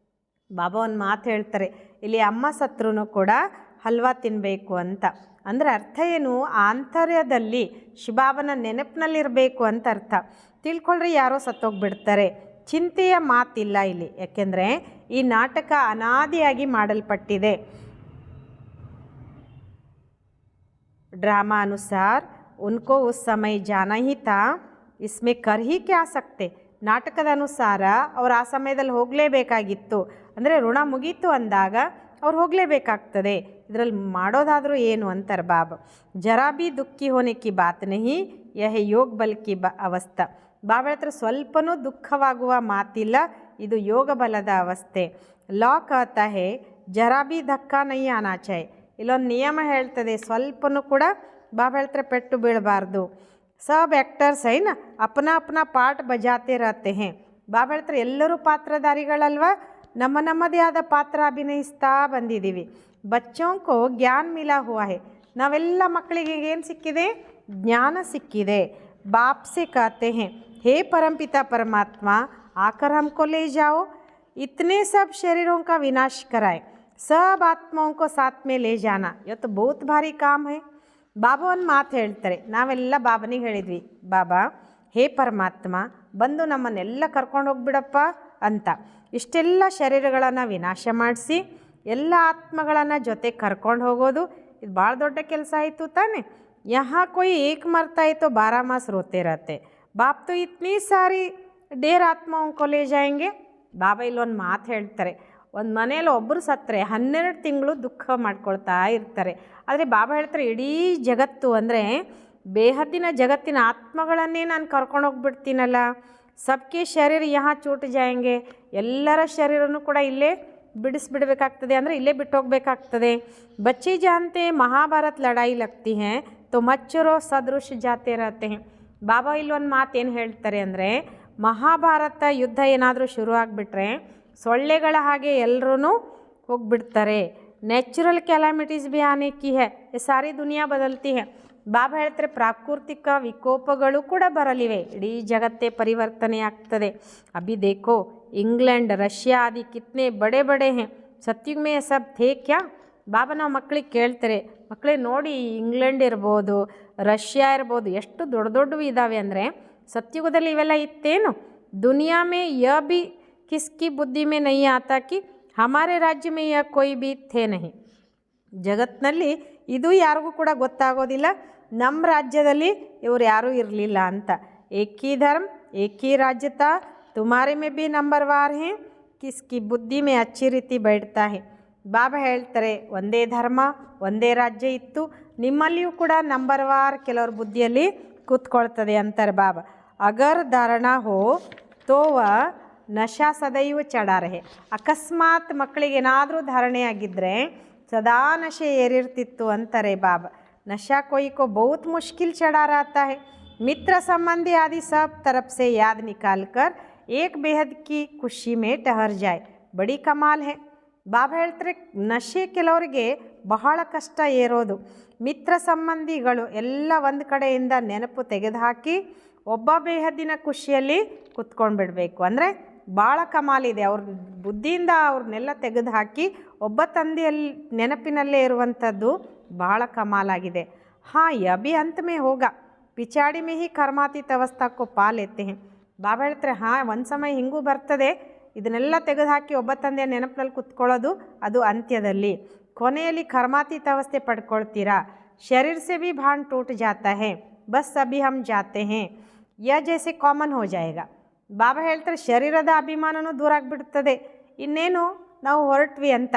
[SPEAKER 1] ಬಾಬಾ ಒಂದು ಮಾತು ಹೇಳ್ತಾರೆ, ಇಲ್ಲಿ ಅಮ್ಮ ಸತ್ರೂ ಕೂಡ ಹಲ್ವಾ ತಿನ್ನಬೇಕು ಅಂತ. ಅಂದರೆ ಅರ್ಥ ಏನು, ಆಂತರ್ಯದಲ್ಲಿ ಶಿವಬಾಬನ ನೆನಪಿನಲ್ಲಿರಬೇಕು ಅಂತ ಅರ್ಥ. ತಿಳ್ಕೊಳ್ರಿ ಯಾರೋ ಸತ್ತೋಗ್ಬಿಡ್ತಾರೆ, ಚಿಂತೆಯ ಮಾತಿಲ್ಲ ಇಲ್ಲಿ, ಯಾಕೆಂದರೆ ಈ ನಾಟಕ ಅನಾದಿಯಾಗಿ ಮಾಡಲ್ಪಟ್ಟಿದೆ. ड्रामा अनुसार उनको उस समय जाना ही था, इसमें कर ही क्या सकते. ನಾಟಕದ ಅನುಸಾರ ಅವ್ರು ಆ ಸಮಯದಲ್ಲಿ ಹೋಗಲೇಬೇಕಾಗಿತ್ತು. ಅಂದರೆ ಋಣ ಮುಗೀತು ಅಂದಾಗ ಅವ್ರು ಹೋಗಲೇಬೇಕಾಗ್ತದೆ. ಇದರಲ್ಲಿ ಮಾಡೋದಾದರೂ ಏನು ಅಂತಾರೆ ಬಾಬಾ. ಜರಾ ಬಿ ದುಃಖಿ ಹೋನೆ ಕಿ ಬಾತ್ ನಹಿ, ಯಹ ಯೋಗ ಬಲ್ ಕಿ ಅವಸ್ಥಾ. ಬಾಬಾ ಹೇಳ್ತಾರೆ ಸ್ವಲ್ಪನೂ ದುಃಖವಾಗುವ ಮಾತಿಲ್ಲ, ಇದು ಯೋಗ ಬಲದ ಅವಸ್ಥೆ. ಲಾ ಕಹತಾ ಹೇ ಜರಾ ಬಿ ಧಕ್ಕಾ ನಹಿ ಆನಾ ಚಾಹಿ. ಇಲ್ಲೊಂದು ನಿಯಮ ಹೇಳ್ತದೆ, ಸ್ವಲ್ಪನೂ ಕೂಡ ಬಾಬಾ ಹೇಳ್ತಾರೆ ಪೆಟ್ಟು ಬೀಳಬಾರ್ದು. सब एक्टर्स है ना, अपना अपना पार्ट बजाते रहते हैं. ಬಾಬಾ ಹೇಳ್ತಾರೆ ಎಲ್ಲರೂ ಪಾತ್ರಧಾರಿಗಳಲ್ವ, ನಮ್ಮದೇ ಆದ ಪಾತ್ರ ಅಭಿನಯಿಸ್ತಾ ಬಂದಿದ್ದೀವಿ. ಬಚ್ಚೋಂ ಕೋ ಜ್ಞಾನ ಮಿಲಾ ಹುವಾ ಹೈ. ನಾವೆಲ್ಲ ಮಕ್ಕಳಿಗೆ ಏನು ಸಿಕ್ಕಿದೆ? ಜ್ಞಾನ ಸಿಕ್ಕಿದೆ. ಬಾಪ್ ಸೆ कहते हैं, हे परमपिता परमात्मा आकर हमको ले जाओ, इतने सब शरीरों का विनाश कराए, सब आत्माओं को साथ में ले जाना, ये तो बहुत भारी काम है. ಬಾಬಾ ಒಂದು ಮಾತು ಹೇಳ್ತಾರೆ, ನಾವೆಲ್ಲ ಬಾಬನಿಗೆ ಹೇಳಿದ್ವಿ, ಬಾಬಾ ಹೇ ಪರಮಾತ್ಮ ಬಂದು ನಮ್ಮನ್ನೆಲ್ಲ ಕರ್ಕೊಂಡು ಹೋಗ್ಬಿಡಪ್ಪ ಅಂತ. ಇಷ್ಟೆಲ್ಲ ಶರೀರಗಳನ್ನು ವಿನಾಶ ಮಾಡಿಸಿ ಎಲ್ಲ ಆತ್ಮಗಳನ್ನು ಜೊತೆ ಕರ್ಕೊಂಡು ಹೋಗೋದು ಇದು ಭಾಳ ದೊಡ್ಡ ಕೆಲಸ ಆಯಿತು ತಾನೆ. ಯಹಾ ಕೊಯ್ ಏಕ್ ಮರ್ತಾ ಇತ್ತು 12 ಮಾಸ್ ರೋತೆ रहते, ಬಾಪ್ तो इतनी सारी ढेर आत्माओं को ले जाएंगे. ಬಾಬಾ ಇಲ್ಲೊಂದು ಮಾತು ಹೇಳ್ತಾರೆ, ಒಂದು ಮನೇಲಿ ಒಬ್ಬರು ಸತ್ತರೆ 12 ತಿಂಗಳು ದುಃಖ ಮಾಡ್ಕೊಳ್ತಾ ಇರ್ತಾರೆ. ಆದರೆ ಬಾಬಾ ಹೇಳ್ತಾರೆ ಇಡೀ ಜಗತ್ತು ಅಂದರೆ ಬೇಹದ್ದಿನ ಜಗತ್ತಿನ ಆತ್ಮಗಳನ್ನೇ ನಾನು ಕರ್ಕೊಂಡೋಗ್ಬಿಡ್ತೀನಲ್ಲ. ಸಬ್ಕೆ ಶರೀರ ಯಹಾ ಚೂಟ್ ಜಾಯಂಗೆ, ಎಲ್ಲರ ಶರೀರನೂ ಕೂಡ ಇಲ್ಲೇ ಬಿಡಿಸ್ಬಿಡ್ಬೇಕಾಗ್ತದೆ, ಅಂದರೆ ಇಲ್ಲೇ ಬಿಟ್ಟು ಹೋಗ್ಬೇಕಾಗ್ತದೆ. ಬಚ್ಚಿ ಜಾನ್ತೆ ಮಹಾಭಾರತ್ ಲಡಾಯಿ ಲಗ್ತಿ ಹೇ ತೋ ಮಚ್ಚರೋ ಸದೃಶ ಜಾತೆ रहते हैं. ಬಾಬಾ ಇಲ್ಲೊಂದು ಮಾತು ಏನು ಹೇಳ್ತಾರೆ ಅಂದರೆ, ಮಹಾಭಾರತ ಯುದ್ಧ ಏನಾದರೂ ಶುರು ಆಗಿಬಿಟ್ರೆ ಸೊಳ್ಳೆಗಳ ಹಾಗೆ ಎಲ್ಲರೂ ಹೋಗ್ಬಿಡ್ತಾರೆ. ನ್ಯಾಚುರಲ್ ಕ್ಯಾಲಾಮಿಟೀಸ್ ಭಿ ಆನೆ ಕಿ ಹೈ, ಸಾರಿ ದುನಿಯಾ ಬದಲ್ತಿ ಹೈ. ಬಾಬಾ ಹೇಳ್ತಾರೆ ಪ್ರಾಕೃತಿಕ ವಿಕೋಪಗಳು ಕೂಡ ಬರಲಿವೆ, ಇಡೀ ಜಗತ್ತೇ ಪರಿವರ್ತನೆ ಆಗ್ತದೆ. ಅಭಿ ದೇಖೋ ಇಂಗ್ಲೆಂಡ್ ರಷ್ಯಾ ಆದಿ ಕಿತ್ನೆ ಬಡೆ ಬಡೆ ಹೇ, ಸತ್ಯುಗ್ ಮೇ ಸಬ್ ಥೇ ಕ್ಯಾ. ಬಾಬಾ ನಾವು ಮಕ್ಕಳಿಗೆ ಕೇಳ್ತಾರೆ, ಮಕ್ಕಳೇ ನೋಡಿ ಇಂಗ್ಲೆಂಡ್ ಇರ್ಬೋದು, ರಷ್ಯಾ ಇರ್ಬೋದು, ಎಷ್ಟು ದೊಡ್ಡ ದೊಡ್ಡವು ಇದ್ದಾವೆ ಅಂದರೆ ಸತ್ಯುಗದಲ್ಲಿ ಇವೆಲ್ಲ ಇತ್ತೇನು. ದುನಿಯಾ ಮೇ ಯ ಬಿ ಕಿಸ್ಕಿ ಬುದ್ಧಿ ಮೇ ನಹಿ ಆತಾ ಕಿ ಹಮಾರೆ ರಾಜ್ಯ ಮೇ ಯ ಕೊಯ್ ಬಿ ಥೇ ನಹಿ. ಜಗತ್ತಿನಲ್ಲಿ ಇದು ಯಾರಿಗೂ ಕೂಡ ಗೊತ್ತಾಗೋದಿಲ್ಲ, ನಮ್ಮ ರಾಜ್ಯದಲ್ಲಿ ಇವರು ಯಾರೂ ಇರಲಿಲ್ಲ ಅಂತ. ಏಕ್ ಹಿ ಧರ್ಮ ಏಕ್ ಹಿ ರಾಜ್ಯತಾ ತುಮಾರೆ ಮೇ ಬಿ ನಂಬರ್ ವಾರ್ ಹೇ, ಕಿಸ್ಕಿ ಬುದ್ಧಿ ಮೇ ಅಚ್ಚಿ ರೀತಿ ಬೈಡ್ತಾ ಹೇ. ಬಾಬಾ ಹೇಳ್ತಾರೆ ಒಂದೇ ಧರ್ಮ ಒಂದೇ ರಾಜ್ಯ ಇತ್ತು, ನಿಮ್ಮಲ್ಲಿಯೂ ಕೂಡ ನಂಬರ್ ವಾರ್ ಕೆಲವ್ರ ಬುದ್ಧಿಯಲ್ಲಿ ಕೂತ್ಕೊಳ್ತದೆ ಅಂತಾರೆ ಬಾಬಾ. ಅಗರ್ ಧಾರಣಾ ಹೋ ತೋವ ನಶಾ ಸದೈವ ಚಡಾ ರಹೆ. ಅಕಸ್ಮಾತ್ ಮಕ್ಕಳಿಗೆ ಏನಾದರೂ ಧಾರಣೆ ಆಗಿದ್ದರೆ ಸದಾ ನಶೆ ಏರಿರ್ತಿತ್ತು ಅಂತಾರೆ ಬಾಬಾ. ನಶಾ कोई को बहुत मुश्किल चढ़ा रहता है, मित्र संबंधी आदि सब तरफ से याद निकाल कर एक बेहद की खुशी में ठहर जाए, बड़ी कमाल है. ಬಾಬಾ ಹೇಳ್ತಾರೆ ನಶೆ ಕೆಲವರಿಗೆ ಬಹಳ ಕಷ್ಟ ಏರೋದು. ಮಿತ್ರ ಸಂಬಂಧಿಗಳು ಎಲ್ಲ ಒಂದು ಕಡೆಯಿಂದ ನೆನಪು ತೆಗೆದುಹಾಕಿ ಒಬ್ಬ ಬೇಹದ್ದಿನ ಖುಷಿಯಲ್ಲಿ ಕುತ್ಕೊಂಡು ಬಿಡಬೇಕು. ಅಂದರೆ ಭಾಳ ಕಮಾಲಿದೆ, ಅವ್ರ ಬುದ್ಧಿಯಿಂದ ಅವ್ರನ್ನೆಲ್ಲ ತೆಗೆದು ಹಾಕಿ ಒಬ್ಬ ತಂದೆಯಲ್ಲಿ ನೆನಪಿನಲ್ಲೇ ಇರುವಂಥದ್ದು ಭಾಳ ಕಮಾಲಾಗಿದೆ. ಹಾಂ ಯಬಿ ಅಂತ ಮೇ ಹೋಗ ಪಿಚಾಡಿ ಮೇ ಹಿ ಕರ್ಮಾತೀತ ಅವಸ್ಥಾಕ್ಕೋ ಪಾಲೆತ್ತೆ. ಬಾಬಾ ಹೇಳ್ತಾರೆ ಹಾಂ ಒಂದು ಸಮಯ ಹಿಂಗೂ ಬರ್ತದೆ, ಇದನ್ನೆಲ್ಲ ತೆಗೆದುಹಾಕಿ ಒಬ್ಬ ತಂದೆಯ ನೆನಪಿನಲ್ಲಿ ಕುತ್ಕೊಳ್ಳೋದು ಅದು ಅಂತ್ಯದಲ್ಲಿ. ಕೊನೆಯಲ್ಲಿ ಕರ್ಮಾತೀತ ಅವಸ್ಥೆ ಪಡ್ಕೊಳ್ತೀರಾ. ಶರೀರ ಸೆ ಭಿ ಭಾನ್ ಟೂಟ್ ಜಾತಾ ಹೇ, ಬಸ್ ಅಭಿ ಹಮ್ ಜಾತೆ ಹೇ, ಯ ಜೈಸೆ ಕಾಮನ್ ಹೋ ಜಾಯೇಗಾ. ಬಾಬಾ ಹೇಳ್ತಾರೆ ಶರೀರದ ಅಭಿಮಾನನೂ ದೂರ ಆಗಿಬಿಡ್ತದೆ, ಇನ್ನೇನು ನಾವು ಹೊರಟ್ವಿ ಅಂತ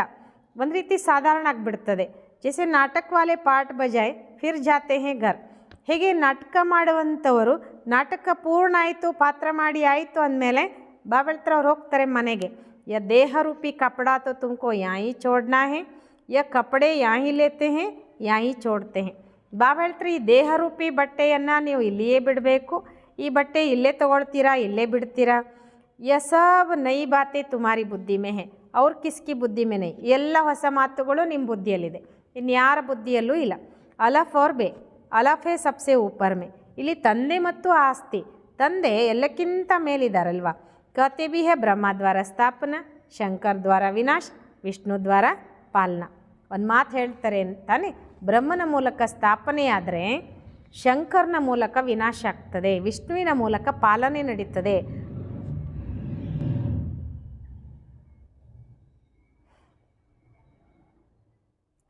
[SPEAKER 1] ಒಂದು ರೀತಿ ಸಾಧಾರಣ ಆಗಿಬಿಡ್ತದೆ. ಜೈಸೆ ನಾಟಕ ವಾಲೆ ಪಾಠ ಬಜಾಯ್ ಫಿರ್ ಜಾತೆ ಹೇ ಘರ್. ಹೇಗೆ ನಾಟಕ ಮಾಡುವಂಥವರು ನಾಟಕ ಪೂರ್ಣ ಆಯಿತು, ಪಾತ್ರ ಮಾಡಿ ಆಯಿತು ಅಂದಮೇಲೆ ಬಾಬಾ ಹೇಳ್ತಾರೆ ಅವ್ರು ಹೋಗ್ತಾರೆ ಮನೆಗೆ. ಯ ದೇಹ ರೂಪಿ ಕಪಡಾ ತೋ ತುಮಕೋ ಯಾಹಿ ಚೋಡ್ನಾ ಹೇ, ಯ ಕಪಡೆ ಯಾಹಿ ಲೇತೆ ಹೇ ಯಾಹಿ ಚೋಡ್ತೆ ಹೇ. ಬಾಬಾ ಹೇಳ್ತಾರೆ ಈ ದೇಹರೂಪಿ ಬಟ್ಟೆಯನ್ನು ನೀವು ಇಲ್ಲಿಯೇ ಬಿಡಬೇಕು, ಈ ಬಟ್ಟೆ ಇಲ್ಲೇ ತೊಗೊಳ್ತೀರಾ ಇಲ್ಲೇ ಬಿಡ್ತೀರಾ. ಯ ಸಬ್ ನೈ ಬಾತೆ ತುಮಾರಿ ಬುದ್ಧಿ ಮೇ ಹೇ ಅವ್ರ ಕಿಸ್ಕಿ ಬುದ್ಧಿ ಮೇ ನೈ. ಎಲ್ಲ ಹೊಸ ಮಾತುಗಳು ನಿಮ್ಮ ಬುದ್ಧಿಯಲ್ಲಿದೆ, ಇನ್ಯಾರ ಬುದ್ಧಿಯಲ್ಲೂ ಇಲ್ಲ. ಅಲಫ್ ಅವ್ರ ಬೇ, ಅಲಫ್ ಹೇ ಸಬ್ಸೆ ಊಪರ್ ಮೇ. ಇಲ್ಲಿ ತಂದೆ ಮತ್ತು ಆಸ್ತಿ, ತಂದೆ ಎಲ್ಲಕ್ಕಿಂತ ಮೇಲಿದ್ದಾರಲ್ವ. कहते भी है ब्रह्मा द्वारा स्थापना, ಶಂಕರ್ ದ್ವಾರ ವಿನಾಶ್, ವಿಷ್ಣು ದ್ವಾರ ಪಾಲನಾ. ಒಂದು ಮಾತು ಹೇಳ್ತಾರೆ ತಾನೆ, ಬ್ರಹ್ಮನ ಮೂಲಕ ಸ್ಥಾಪನೆ ಆದರೆ ಶಂಕರ್ನ ಮೂಲಕ ವಿನಾಶ ಆಗ್ತದೆ, ವಿಷ್ಣುವಿನ ಮೂಲಕ ಪಾಲನೆ ನಡೀತದೆ.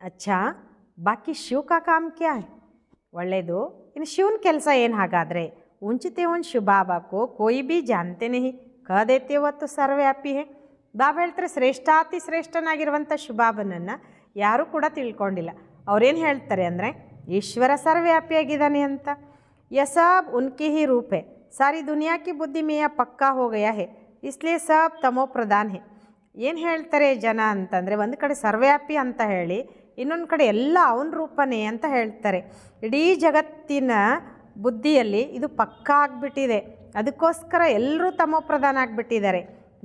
[SPEAKER 1] अच्छा बाकी शिव का काम क्या है? ಒಳ್ಳೆಯದು. ಇನ್ನು ಶಿವನ ಕೆಲಸ ಏನು ಹಾಗಾದರೆ? ಉಂಚತೆ ಉಂಚ್ ಶುಭಾಬಾಕೋ ಕೋಯಿ ಬಿ ಜಾನ್ತೆ ನಹಿ ಕಹ ದೇತೆ ಹೊತ್ತು ಸರ್ವವ್ಯಾಪಿ ಹೇ. ಬಾಬಾ ಹೇಳ್ತಾರೆ ಶ್ರೇಷ್ಠಾತಿ ಶ್ರೇಷ್ಠನಾಗಿರುವಂಥ ಶುಭಾಬನನ್ನು ಯಾರೂ ಕೂಡ ತಿಳ್ಕೊಂಡಿಲ್ಲ. ಅವ್ರೇನು ಹೇಳ್ತಾರೆ ಅಂದರೆ ಈಶ್ವರ ಸರ್ವವ್ಯಾಪಿಯಾಗಿದ್ದಾನೆ ಅಂತ. यह सब उनके ही रूप है. सारी दुनिया की बुद्धि में यह पक्का हो गया है, इसलिए सब तमो प्रधान है. ಏನು ಹೇಳ್ತಾರೆ ಜನ ಅಂತಂದರೆ, ಒಂದು ಕಡೆ ಸರ್ವವ್ಯಾಪಿ ಅಂತ ಹೇಳಿ ಇನ್ನೊಂದು ಕಡೆ ಎಲ್ಲ ಅವನ ರೂಪನೇ ಅಂತ ಹೇಳ್ತಾರೆ. ಇಡೀ ಜಗತ್ತಿನ ಬುದ್ಧಿಯಲ್ಲಿ ಇದು ಪಕ್ಕಾ ಆಗಿಬಿಟ್ಟಿದೆ. ಅದಕ್ಕೋಸ್ಕರ ಎಲ್ಲರೂ ತಮೋ ಪ್ರಧಾನ ಆಗಿಬಿಟ್ಟಿದ್ದಾರೆ.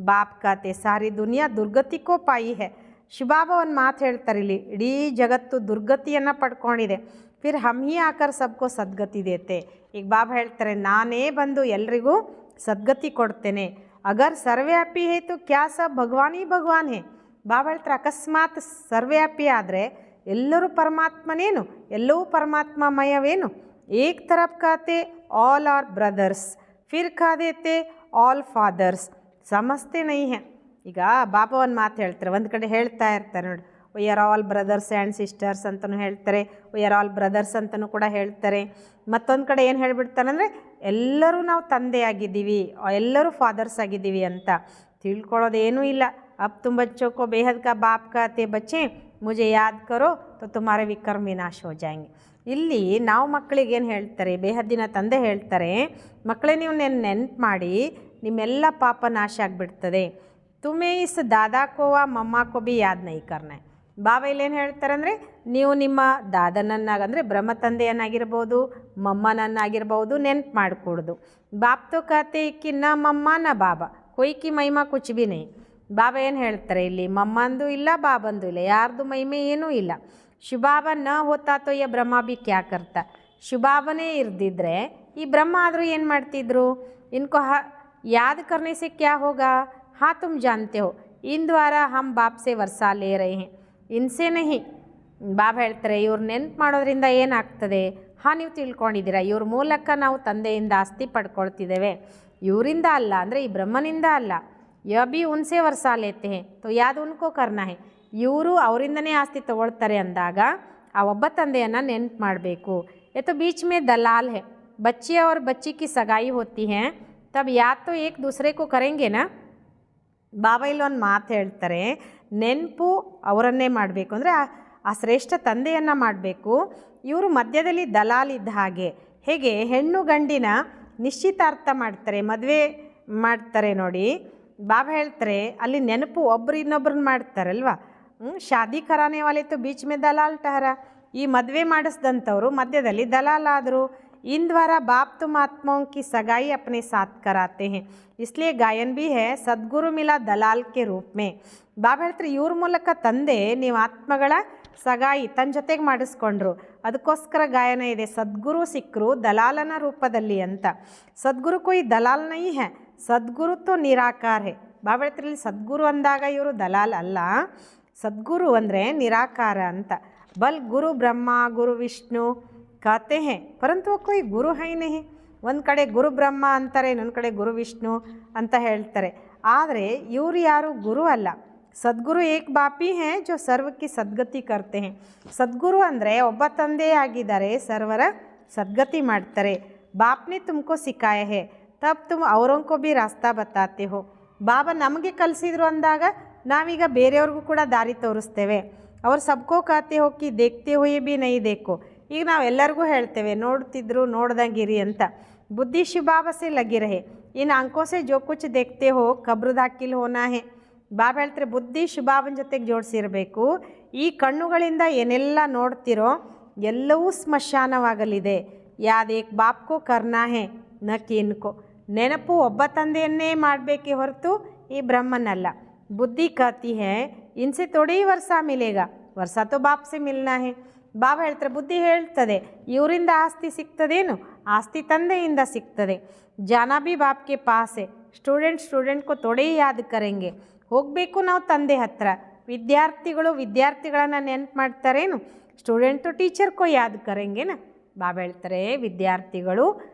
[SPEAKER 1] ಬಾಪ್ ಕಾತೆ ಸಾರಿ ದುನಿಯಾ ದುರ್ಗತಿಕೋ ಪಾಯಿ ಹೇ. ಶಿವಬಾಬ ಒಂದು ಮಾತು ಹೇಳ್ತಾರೆ ಇಲ್ಲಿ, ಇಡೀ ಜಗತ್ತು ದುರ್ಗತಿಯನ್ನು ಪಡ್ಕೊಂಡಿದೆ. ಫಿರ್ ಹಮ್ ಹಿ ಆಕರ್ ಸಬ್ಕೋ ಸದ್ಗತಿ ದೇತೆ. ಈಗ ಬಾಬಾ ಹೇಳ್ತಾರೆ ನಾನೇ ಬಂದು ಎಲ್ರಿಗೂ ಸದ್ಗತಿ ಕೊಡ್ತೇನೆ. ಅಗರ್ ಸರ್ವವ್ಯಾಪಿ ಹೇ ತು ಕ್ಯಾ ಸಬ್ ಭಗವಾನ್ ಹಿ ಭಗವಾನ್ ಹೇ. ಬಾಬಾ ಹೇಳ್ತಾರೆ ಅಕಸ್ಮಾತ್ ಸರ್ವವ್ಯಾಪಿ ಆದರೆ ಎಲ್ಲರೂ ಪರಮಾತ್ಮನೇನು, ಎಲ್ಲವೂ ಪರಮಾತ್ಮಮಯವೇನು. ಏಕ್ ತರಫ್ ಕಾತೆ ಆಲ್ ಆರ್ ಬ್ರದರ್ಸ್, ಫಿರ್ ಕಹ ದೇತೆ ಆಲ್ ಫಾದರ್ಸ್, ಸಮಸ್ತೆ ನೈ ಹೇ. ಈಗ ಬಾಬಾ ಒಂದು ಮಾತು ಹೇಳ್ತಾರೆ, ಒಂದು ಕಡೆ ಹೇಳ್ತಾ ಇರ್ತಾರೆ ನೋಡಿ, we are all brothers and sisters ಅಂತಲೂ ಹೇಳ್ತಾರೆ, ವಿ ಆರ್ ಆಲ್ ಬ್ರದರ್ಸ್ ಅಂತಲೂ ಕೂಡ ಹೇಳ್ತಾರೆ. ಮತ್ತೊಂದು ಕಡೆ ಏನು ಹೇಳಿಬಿಡ್ತಾರೆ ಅಂದರೆ ಎಲ್ಲರೂ ನಾವು ತಂದೆಯಾಗಿದ್ದೀವಿ, ಎಲ್ಲರೂ ಫಾದರ್ಸ್ ಆಗಿದ್ದೀವಿ ಅಂತ. ತಿಳ್ಕೊಳ್ಳೋದೇನೂ ಇಲ್ಲ. ಅಬ್ ತುಮ್ ಬಚ್ಚೋ ಕೋ ಬೇಹದ್ ಕಾ ಬಾಪ್ ಕಾತೆ ಬಚ್ಚೆ ಮುಜೆ ಯಾದ್ ಕರೋ ತೋ ತುಮಾರೆ ವಿಕರ್ಮ ವಿನಾಶ ಹೋ ಜಾಯಂಗೆ. ಇಲ್ಲಿ ನಾವು ಮಕ್ಕಳಿಗೆ ಏನು ಹೇಳ್ತಾರೆ, ಬೇಹದ್ದಿನ ತಂದೆ ಹೇಳ್ತಾರೆ, ಮಕ್ಕಳೇ ನೀವು ನೆನ್ಪು ಮಾಡಿ ನಿಮ್ಮೆಲ್ಲ ಪಾಪ ನಾಶ ಆಗಿಬಿಡ್ತದೆ. ತುಮೇ ಇಸ್ ದಾದಾ ಕೋವ ಮಮ್ಮ ಕೋ ಬಿ ಯಾದ್ ನೈ ಕರ್ನೆ. ಬಾಬಾ ಇಲ್ಲೇನು ಹೇಳ್ತಾರೆ ಅಂದರೆ, ನೀವು ನಿಮ್ಮ ದಾದನನ್ನಾಗಂದರೆ ಬ್ರಹ್ಮ ತಂದೆಯನ್ನಾಗಿರ್ಬೋದು, ಮಮ್ಮನನ್ನಾಗಿರ್ಬೋದು ನೆನ್ಪು ಮಾಡಿಕೊಡೋದು. ಬಾಪ್ ತೋ ಕತೆ ಕಿ ನ ಮಮ್ಮ ನ ಬಾಬಾ ಕೊಯ್ ಕಿ ಮಹಿಮಾ ಕುಚ್ ಬಿ ನೈ. ಬಾಬಾ ಏನು ಹೇಳ್ತಾರೆ ಇಲ್ಲಿ, ಮಮ್ಮಂದು ಇಲ್ಲ ಬಾಬಂದು ಇಲ್ಲ, ಯಾರ್ದು ಮಹಿಮೆ ಏನೂ ಇಲ್ಲ. ಶಿವಬಾಬ ನ ಹೋತಾ ತೋ ಯ ಬ್ರಹ್ಮ ಬಿ ಕ್ಯಾ ಕರ್ತಾ. ಶಿವಬಾಬನೇ ಇರ್ದಿದ್ರೆ ಈ ಬ್ರಹ್ಮ ಆದರೂ ಏನು ಮಾಡ್ತಿದ್ರು. ಇನ್ಕೋ ಯಾದ್ ಕರ್ನೆ ಸೆ ಕ್ಯಾ ಹೋಗಾ. हाँ तुम जानते हो इन द्वारा हम बाप से वर्षा ले रहे हैं, इनसे नहीं. ಬಾಬಾ ಹೇಳ್ತಾರೆ ಇವ್ರು ನೆನ್ಪು ಮಾಡೋದ್ರಿಂದ ಏನಾಗ್ತದೆ. ಹಾಂ ನೀವು ತಿಳ್ಕೊಂಡಿದ್ದೀರಾ, ಇವ್ರ ಮೂಲಕ ನಾವು ತಂದೆಯಿಂದ ಆಸ್ತಿ ಪಡ್ಕೊಳ್ತಿದ್ದೇವೆ, ಇವರಿಂದ ಅಲ್ಲ ಅಂದರೆ ಈ ಬ್ರಹ್ಮನಿಂದ ಅಲ್ಲ. ಯ ಬಿ ಉನ್ಸೆ ವರ್ಷ ಲೇತೆ ಹೇ ತೋ ಯಾದ್ ಉನ್ಕೋ ಕರ್ನಾ ಹೇ. ಇವರು ಅವರಿಂದನೇ ಆಸ್ತಿ ತಗೊಳ್ತಾರೆ ಅಂದಾಗ ಆ ಒಬ್ಬ ತಂದೆಯನ್ನು ನೆನ್ಪು ಮಾಡಬೇಕು. ಎತ್ತೋ ಬೀಚ್ ಮೇ ದಲಾಲ್ ಹೇ, ಬಚ್ಚಿ ಅವ್ರ ಬಚ್ಚಿ ಕಿ ಸಗಾಯಿ ಹೋತಿ ಹೇ, ತಬ್ ಯಾದ್ ತೋ ಏಕ್ ದೂಸರೆ ಕೋ ಕರೆಂಗೆನಾ. ಬಾಬಾ ಇಲ್ಲೊಂದು ಮಾತು ಹೇಳ್ತಾರೆ, ನೆನಪು ಅವರನ್ನೇ ಮಾಡಬೇಕು ಅಂದರೆ ಆ ಶ್ರೇಷ್ಠ ತಂದೆಯನ್ನು ಮಾಡಬೇಕು. ಇವರು ಮಧ್ಯದಲ್ಲಿ ದಲಾಲ್ ಇದ್ದ ಹಾಗೆ. ಹೇಗೆ ಹೆಣ್ಣು ಗಂಡಿನ ನಿಶ್ಚಿತಾರ್ಥ ಮಾಡ್ತಾರೆ, ಮದುವೆ ಮಾಡ್ತಾರೆ ನೋಡಿ. ಬಾಬಾ ಹೇಳ್ತಾರೆ ಅಲ್ಲಿ ನೆನಪು ಒಬ್ರು ಇನ್ನೊಬ್ರನ್ನ ಮಾಡ್ತಾರಲ್ವ. ಶಾದಿ ಕರಾನೆ ವಾಲೆ ತೋ ಬೀಚ್ ಮೇ ದಲಾಲ್ ಟಹರಾ. ಈ ಮದುವೆ ಮಾಡಿಸ್ದಂಥವ್ರು ಮಧ್ಯದಲ್ಲಿ ದಲಾಲ್ ಆದರು. इन द्वारा बाप तुम आत्माओं की सगाई अपने साथ कराते हैं, इसलिए गायन भी है सद्गुरु मिला दलाल के रूप में. ಬಾಬಾ ಹೇಳ್ತಾರೆ ಇವ್ರ ಮೂಲಕ ತಂದೆ ನೀವು ಆತ್ಮಗಳ ಸಗಾಯಿ ತನ್ನ ಜೊತೆಗೆ ಮಾಡಿಸ್ಕೊಂಡ್ರು, ಅದಕ್ಕೋಸ್ಕರ ಗಾಯನ ಇದೆ, ಸದ್ಗುರು ಸಿಕ್ಕರು ದಲಾಲನ ರೂಪದಲ್ಲಿ ಅಂತ. ಸದ್ಗುರು ಕೊಯ್ ದಲಾಲ್ ನೈ ಹೇ, ಸದ್ಗುರು ತೋ ನಿರಾಕಾರ ಹೇ. ಬಾಬಾ ಹೇಳ್ತಾರೆ ಇಲ್ಲಿ ಸದ್ಗುರು ಅಂದಾಗ ಇವರು ದಲಾಲ್ ಅಲ್ಲ, ಸದ್ಗುರು ಅಂದರೆ ನಿರಾಕಾರ ಅಂತ. ಬಲ್ ಗುರು ಬ್ರಹ್ಮ ಗುರು ವಿಷ್ಣು कहते हैं परंतु वो कोई गुरु है ही नहीं. ಒಂದು ಕಡೆ ಗುರು ಬ್ರಹ್ಮ ಅಂತಾರೆ, ಇನ್ನೊಂದು ಕಡೆ ಗುರು ವಿಷ್ಣು ಅಂತ ಹೇಳ್ತಾರೆ. ಆದರೆ ಇವರು ಯಾರು ಗುರು ಅಲ್ಲ. ಸದ್ಗುರು ಏಕ್ ಬಾಪಿ ಹೇ ಜೋ ಸರ್ವಕ್ಕೆ ಸದ್ಗತಿ ಕರ್ತೆ ಹೇ. ಸದ್ಗುರು ಅಂದರೆ ಒಬ್ಬ ತಂದೆ ಆಗಿದ್ದಾರೆ, ಸರ್ವರ ಸದ್ಗತಿ ಮಾಡ್ತಾರೆ. ಬಾಪ್ನೆ ತುಮಕೋ ಸಿಕ್ಕಾಯ ಹೇ ತಬ್ ತುಮ್ ಅವರೋಂಕೋ ಬಿ ರಾಸ್ತಾ ಬತ್ತಾತೆ ಹೋ. ಬಾಬಾ ನಮಗೆ ಕಲಿಸಿದ್ರು ಅಂದಾಗ ನಾವೀಗ ಬೇರೆಯವ್ರಿಗೂ ಕೂಡ ದಾರಿ ತೋರಿಸ್ತೇವೆ. ಅವ್ರು ಸಬ್ಕೋ ಕಾತೆ ಹೋಗಿ ದೇಖ್ತೆ ಹುಯೇ ಬಿ ನೈ ದೇಖೋ. ಈಗ ನಾವು ಎಲ್ಲರಿಗೂ ಹೇಳ್ತೇವೆ ನೋಡ್ತಿದ್ರು ನೋಡ್ದಂಗಿರಿ ಅಂತ. ಬುದ್ಧಿ ಶಿವಬಾಬಾ ಸೆ ಲಗಿ ರಹೆ, ಇನ್ನು ಆಂಖೋ ಸೆ ಜೋ ಕುಚ್ ದೇಖ್ತೆ ಹೋ ಕಬ್ರು ದಾಖಿಲ್ ಹೋನಾ ಹೇ. ಬಾಬಾ ಹೇಳ್ತಾರೆ ಬುದ್ಧಿ ಶಿವಬಾಬನ ಜೊತೆಗೆ ಜೋಡಿಸಿರಬೇಕು. ಈ ಕಣ್ಣುಗಳಿಂದ ಏನೆಲ್ಲ ನೋಡ್ತಿರೋ ಎಲ್ಲವೂ ಸ್ಮಶಾನವಾಗಲಿದೆ. ಯಾದೇಕ್ ಬಾಪ್ಕೋ ಕರ್ನಾ ಹೇ ನ ಕಿನ್ಕೋ. ನೆನಪು ಒಬ್ಬ ತಂದೆಯನ್ನೇ ಮಾಡಬೇಕೇ ಹೊರತು ಈ ಬ್ರಹ್ಮನಲ್ಲ. ಬುದ್ಧಿ ಕಹತಿ ಹೇ ಇನ್ಸೆ ಥೋಡಿ ವರ್ಷ ಮಿಲೇಗಾ, ವರ್ಷ ತೋ ಬಾಪ್ ಸೆ ಮಿಲ್ನಾ ಹೇ. ಬಾಬಾ ಹೇಳ್ತಾರೆ ಬುದ್ಧಿ ಹೇಳ್ತದೆ ಇವರಿಂದ ಆಸ್ತಿ ಸಿಗ್ತದೇನು, ಆಸ್ತಿ ತಂದೆಯಿಂದ ಸಿಗ್ತದೆ. ಜಾನಾ ಬಿ ಬಾಪ್ಗೆ ಪಾಸೆ, ಸ್ಟೂಡೆಂಟ್ಕೋ ಥೋಡೆ ಯಾದ್ ಕರೆಂಗೆ. ಹೋಗಬೇಕು ನಾವು ತಂದೆ ಹತ್ರ. ವಿದ್ಯಾರ್ಥಿಗಳು ವಿದ್ಯಾರ್ಥಿಗಳನ್ನು ನೆನ್ಪು ಮಾಡ್ತಾರೇನು, ಸ್ಟೂಡೆಂಟು ಟೀಚರ್ಕೋ ಯಾದ್ ಕರೆಂಗೆನ. ಬಾಬಾ ಹೇಳ್ತಾರೆ ವಿದ್ಯಾರ್ಥಿಗಳು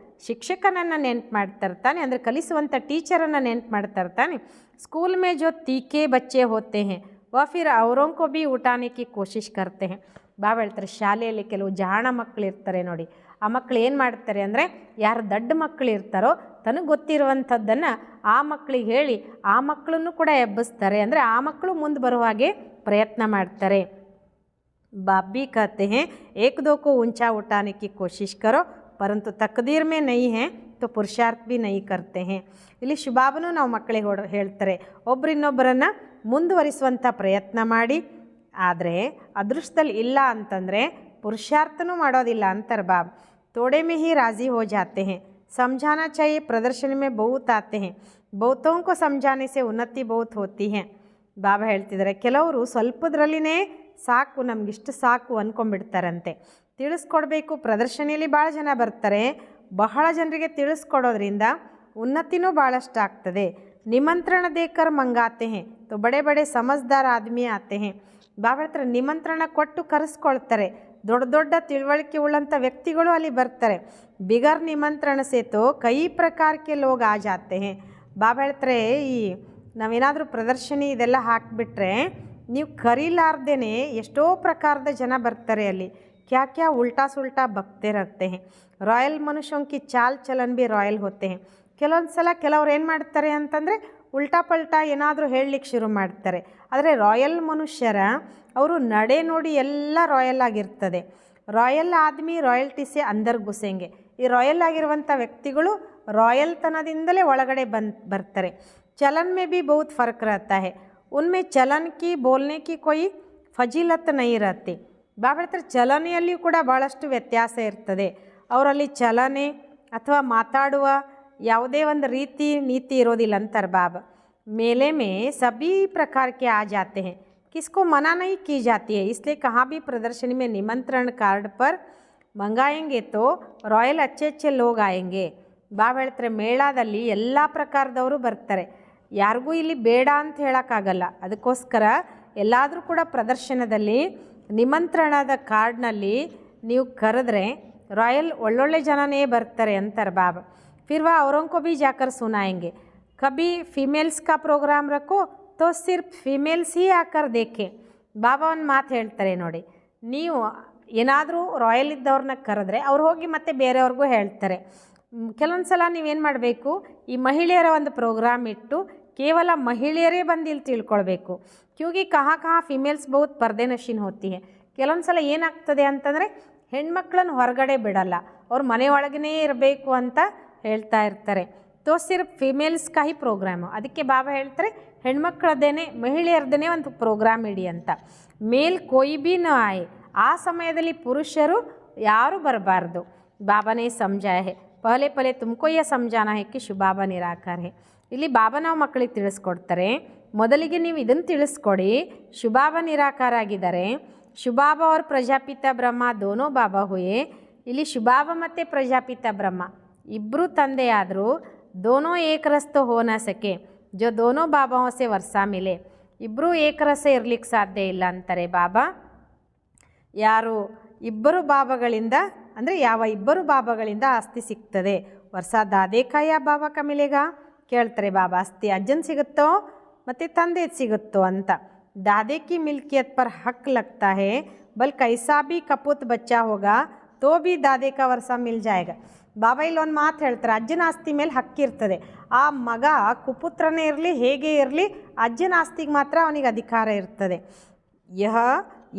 [SPEAKER 1] ಶಿಕ್ಷಕನನ್ನು ನೆನ್ಪು ಮಾಡ್ತಿರ್ತಾನೆ, ಅಂದರೆ ಕಲಿಸುವಂಥ ಟೀಚರನ್ನು ನೆನ್ಪು ಮಾಡ್ತಿರ್ತಾನೆ. ಸ್ಕೂಲ್ ಮೇ ಜೋ ತೀಕೆ ಬಚ್ಚೆ ಹೋತೆ ಹೇ ವ ಫಿರ್ ಅವರೋಂಕೋ ಬಿ ಉಟಾನೆ ಕಿ ಕೋಶಿಶ್ ಕರ್ತೆ ಹೇ. ಬಾಬಾ ಹೇಳ್ತಾರೆ ಶಾಲೆಯಲ್ಲಿ ಕೆಲವು ಜಾಣ ಮಕ್ಕಳು ಇರ್ತಾರೆ ನೋಡಿ, ಆ ಮಕ್ಕಳು ಏನು ಮಾಡ್ತಾರೆ ಅಂದರೆ ಯಾರು ದೊಡ್ಡ ಮಕ್ಕಳು ಇರ್ತಾರೋ ತನಗೆ ಗೊತ್ತಿರುವಂಥದ್ದನ್ನು ಆ ಮಕ್ಕಳಿಗೆ ಹೇಳಿ ಆ ಮಕ್ಕಳನ್ನು ಕೂಡ ಎಬ್ಬಿಸ್ತಾರೆ, ಅಂದರೆ ಆ ಮಕ್ಕಳು ಮುಂದೆ ಬರುವ ಹಾಗೆ ಪ್ರಯತ್ನ ಮಾಡ್ತಾರೆ. बाप भी कहते हैं एक दो को ऊंचा उठाने की कोशिश करो, परंतु तकदीर में नहीं है तो पुरुषार्थ भी नहीं करते हैं. ಇಲ್ಲಿ ಶುಭಾಬನು ನಾವು ಮಕ್ಕಳಿಗೆ ಹೇಳ್ತಾರೆ, ಒಬ್ಬರಿನ್ನೊಬ್ಬರನ್ನು ಮುಂದುವರಿಸುವಂಥ ಪ್ರಯತ್ನ ಮಾಡಿ, ಆದರೆ ಅದೃಷ್ಟದಲ್ಲಿ ಇಲ್ಲ ಅಂತಂದರೆ ಪುರುಷಾರ್ಥನೂ ಮಾಡೋದಿಲ್ಲ ಅಂತಾರೆ ಬಾಬ್. थोड़े में ही राज़ी हो जाते हैं, समझाना चाहिए, प्रदर्शन में बहुत आते हैं, बहुतों को समझाने से उन्नति बहुत होती है. ಬಾಬಾ ಹೇಳ್ತಿದ್ದಾರೆ, ಕೆಲವರು ಸ್ವಲ್ಪದ್ರಲ್ಲಿನೇ ಸಾಕು, ನಮಗಿಷ್ಟು ಸಾಕು ಅಂದ್ಕೊಂಡ್ಬಿಡ್ತಾರಂತೆ. ತಿಳಿಸ್ಕೊಡ್ಬೇಕು, ಪ್ರದರ್ಶನಿಯಲ್ಲಿ ಭಾಳ ಜನ ಬರ್ತಾರೆ, ಬಹಳ ಜನರಿಗೆ ತಿಳಿಸ್ಕೊಡೋದ್ರಿಂದ ಉನ್ನತಿನೂ ಭಾಳಷ್ಟು ಆಗ್ತದೆ. ನಿಮಂತ್ರಣ ದೇಕರ್ ಮಂಗಾತೆ ಹೇ ತೋ ಬಡೆ ಬಡೆ ಸಮಜ್ದಾರ್ ಆದ್ಮಿ ಆತೆ ಹೇ. ಬಾಬಾ ಹೇಳ್ತಾರೆ, ನಿಮಂತ್ರಣ ಕೊಟ್ಟು ಕರೆಸ್ಕೊಳ್ತಾರೆ, ದೊಡ್ಡ ದೊಡ್ಡ ತಿಳುವಳಿಕೆ ಉಳ್ಳಂಥ ವ್ಯಕ್ತಿಗಳು ಅಲ್ಲಿ ಬರ್ತಾರೆ. ಬಿಗರ್ ನಿಮಂತ್ರಣ ಸೇತೋ ಕೈ ಪ್ರಕಾರಕ್ಕೆ ಲೋಗ ಆ ಜಾತೆ ಹೇ. ಬಾಬಾ ಹೇಳ್ತಾರೆ, ಈ ನಾವೇನಾದರೂ ಪ್ರದರ್ಶನಿ ಇದೆಲ್ಲ ಹಾಕಿಬಿಟ್ರೆ ನೀವು ಕರೀಲಾರ್ದೇ ಎಷ್ಟೋ ಪ್ರಕಾರದ ಜನ ಬರ್ತಾರೆ ಅಲ್ಲಿ. ಕ್ಯಾ ಕ್ಯಾ ಉಲ್ಟಾ ಸುಲ್ಟಾ ಬಕ್ತೆ ರಹತೆ ಹೇ. ರಾಯಲ್ ಮನುಷ್ಯೋಂ ಕಿ ಚಾಲ್ ಚಲನ್ ಬಿ ರಾಯಲ್ ಹೋತೆ ಹೇ. ಕೆಲವೊಂದು ಸಲ ಕೆಲವ್ರು ಏನು ಮಾಡ್ತಾರೆ ಅಂತಂದರೆ ಉಲ್ಟಾ ಪಲ್ಟಾ ಏನಾದರೂ ಹೇಳಲಿಕ್ಕೆ ಶುರು ಮಾಡ್ತಾರೆ. ಆದರೆ ರಾಯಲ್ ಮನುಷ್ಯರ ಅವರು ನಡೆ ನೋಡಿ ಎಲ್ಲ ರಾಯಲ್ ಆಗಿರ್ತದೆ. ರಾಯಲ್ ಆದ್ಮಿ ರಾಯಲ್ಟಿಸೆ ಅಂದರ್ ಗುಸೆಂಗೆ. ಈ ರಾಯಲ್ ಆಗಿರುವಂಥ ವ್ಯಕ್ತಿಗಳು ರಾಯಲ್ತನದಿಂದಲೇ ಒಳಗಡೆ ಬರ್ತಾರೆ. चलन में भी बहुत फ़र्क रहता है, उनमें चलन की बोलने की कोई ಫಜೀಲತ್ ನೈ ಇರತ್ತೆ. ಬಾಬಾ ಹೇಳ್ತಾರೆ, ಚಲನೆಯಲ್ಲಿಯೂ ಕೂಡ ಭಾಳಷ್ಟು ವ್ಯತ್ಯಾಸ ಇರ್ತದೆ. ಅವರಲ್ಲಿ ಚಲನೆ ಅಥವಾ ಮಾತಾಡುವ ಯಾವುದೇ ಒಂದು ರೀತಿ ನೀತಿ ಇರೋದಿಲ್ಲ ಅಂತಾರೆ ಬಾಬಾ. मेले में सभी प्रकार के आ जाते हैं, किसको मना नहीं की जाती है, इसलिए कहाँ भी प्रदर्शनी में निमंत्रण कार्ड पर मंगाएंगे तो रॉयल अच्छे अच्छे लोग आएंगे. ಬಾಬಾ ಹೇಳ್ತಾರೆ, ಮೇಳದಲ್ಲಿ ಎಲ್ಲ ಪ್ರಕಾರದವರು ಬರ್ತಾರೆ, ಯಾರಿಗೂ ಇಲ್ಲಿ ಬೇಡ ಅಂತ ಹೇಳೋಕ್ಕಾಗಲ್ಲ. ಅದಕ್ಕೋಸ್ಕರ ಎಲ್ಲಾದರೂ ಕೂಡ ಪ್ರದರ್ಶನದಲ್ಲಿ ನಿಮಂತ್ರಣದ ಕಾರ್ಡ್ನಲ್ಲಿ ನೀವು ಕರೆದ್ರೆ ರಾಯಲ್ ಒಳ್ಳೊಳ್ಳೆ ಜನನೇ ಬರ್ತಾರೆ ಅಂತಾರೆ ಬಾಬಾ. फिर वह औरों को भी जाकर सुनाएंगे, कभी फीमेल्स का प्रोग्राम रखो तो सिर्फ फीमेल्स ही आकर देखें. ಬಾಬಾ ಒಂದು ಮಾತು ಹೇಳ್ತಾರೆ ನೋಡಿ, ನೀವು ಏನಾದರೂ ರಾಯಲ್ ಇದ್ದವ್ರನ್ನ ಕರೆದ್ರೆ ಅವ್ರು ಹೋಗಿ ಮತ್ತೆ ಬೇರೆಯವ್ರಿಗೂ ಹೇಳ್ತಾರೆ. ಕೆಲವೊಂದು ಸಲ ನೀವೇನು ಮಾಡಬೇಕು, ಈ ಮಹಿಳೆಯರ ಒಂದು ಪ್ರೋಗ್ರಾಮ್ ಇಟ್ಟು ಕೇವಲ ಮಹಿಳೆಯರೇ ಬಂದು ಇಲ್ಲಿ ತಿಳ್ಕೊಳ್ಬೇಕು. ಕ್ಯೂಗಿ ಕಹಾ ಫಿಮೇಲ್ಸ್ ಬಹುತ್ ಪರ್ದೆ ನಶೀನ್ ಹೋತಿ ಹೇ. ಕೆಲವೊಂದು ಸಲ ಏನಾಗ್ತದೆ ಅಂತಂದರೆ ಹೆಣ್ಮಕ್ಳನ್ನು ಹೊರಗಡೆ ಬಿಡಲ್ಲ, ಅವ್ರು ಮನೆಯೊಳಗೇ ಇರಬೇಕು ಅಂತ ಹೇಳ್ತಾ ಇರ್ತಾರೆ. ತೋ ಸಿರ್ಫ್ ಫಿಮೇಲ್ಸ್ ಕಾಹಿ ಪ್ರೋಗ್ರಾಮು. ಅದಕ್ಕೆ ಬಾಬಾ ಹೇಳ್ತಾರೆ, ಹೆಣ್ಮಕ್ಳದ್ದೇನೆ ಮಹಿಳೆಯರದೇ ಒಂದು ಪ್ರೋಗ್ರಾಮ್ ಇಡಿ ಅಂತ. ಮೇಲ್ ಕೋಯಿ ಬಿ ನ ಆಯೆ, ಆ ಸಮಯದಲ್ಲಿ ಪುರುಷರು ಯಾರೂ ಬರಬಾರ್ದು. ಬಾಬಾನೇ ಸಮಜಾಯ ಹೇ, ಪಹಲೆ ಪಹಲೆ ತುಮಕೋ ಯಹ ಸಮಜಾನ ಹೇ ಕಿ ಶುಭಾಬಾ ನಿರಾಕಾರ ಹೇ. ಇಲ್ಲಿ ಬಾಬಾ ನಾವು ಮಕ್ಕಳಿಗೆ ತಿಳಿಸ್ಕೊಡ್ತಾರೆ, ಮೊದಲಿಗೆ ನೀವು ಇದನ್ನು ತಿಳಿಸ್ಕೊಡಿ, ಶುಭಾಬಾ ನಿರಾಕಾರ ಆಗಿದ್ದಾರೆ. ಶುಭಾಬಾ और ಪ್ರಜಾಪಿತ ಬ್ರಹ್ಮ ದೋನೋ ಬಾಬಾ ಹುಯೆ. ಇಲ್ಲಿ ಶುಭಾಬಾ ಮತ್ತು ಪ್ರಜಾಪಿತ ಬ್ರಹ್ಮ ಇಬ್ಬರು ತಂದೆಯಾದರೂ ದೋನೋ ಏಕರಸ್ ತೋ ಹೋ ನ ಸಕೆ, ಜೋ ದೋನೋ ಬಾಬಾओं से वर्षा मिले. ಇಬ್ಬರೂ ಏಕರಸ ಇರಲಿಕ್ಕೆ ಸಾಧ್ಯ ಇಲ್ಲ ಅಂತಾರೆ ಬಾಬಾ. ಯಾರು ಇಬ್ಬರು ಬಾಬಾಗಳಿಂದ ಅಂದರೆ ಯಾವ ಇಬ್ಬರು ಬಾಬಾಗಳಿಂದ ಆಸ್ತಿ ಸಿಗ್ತದೆ. ವರ್ಷ ದಾದೇಕಾಯ ಬಾಬಾ ಕಮಿಲೆಗ ಕೇಳ್ತಾರೆ ಬಾಬಾ, ಆಸ್ತಿ ಅಜ್ಜನ ಸಿಗುತ್ತೋ ಮತ್ತು ತಂದೆ ಸಿಗುತ್ತೋ ಅಂತ. दादे की मिल्कियत पर हक लगता है, बल्कि ऐसा भी कपूत बच्चा होगा तो भी दादे का वर्षा मिल जाएगा. ಬಾಬಾ ಇಲ್ಲೊಂದು ಮಾತು ಹೇಳ್ತಾರೆ, ಅಜ್ಜನ ಆಸ್ತಿ ಮೇಲೆ ಹಕ್ಕಿರ್ತದೆ. ಆ ಮಗ ಕುಪುತ್ರನೇ ಇರಲಿ ಹೇಗೆ ಇರಲಿ ಅಜ್ಜನ ಆಸ್ತಿಗೆ ಮಾತ್ರ ಅವನಿಗೆ ಅಧಿಕಾರ ಇರ್ತದೆ.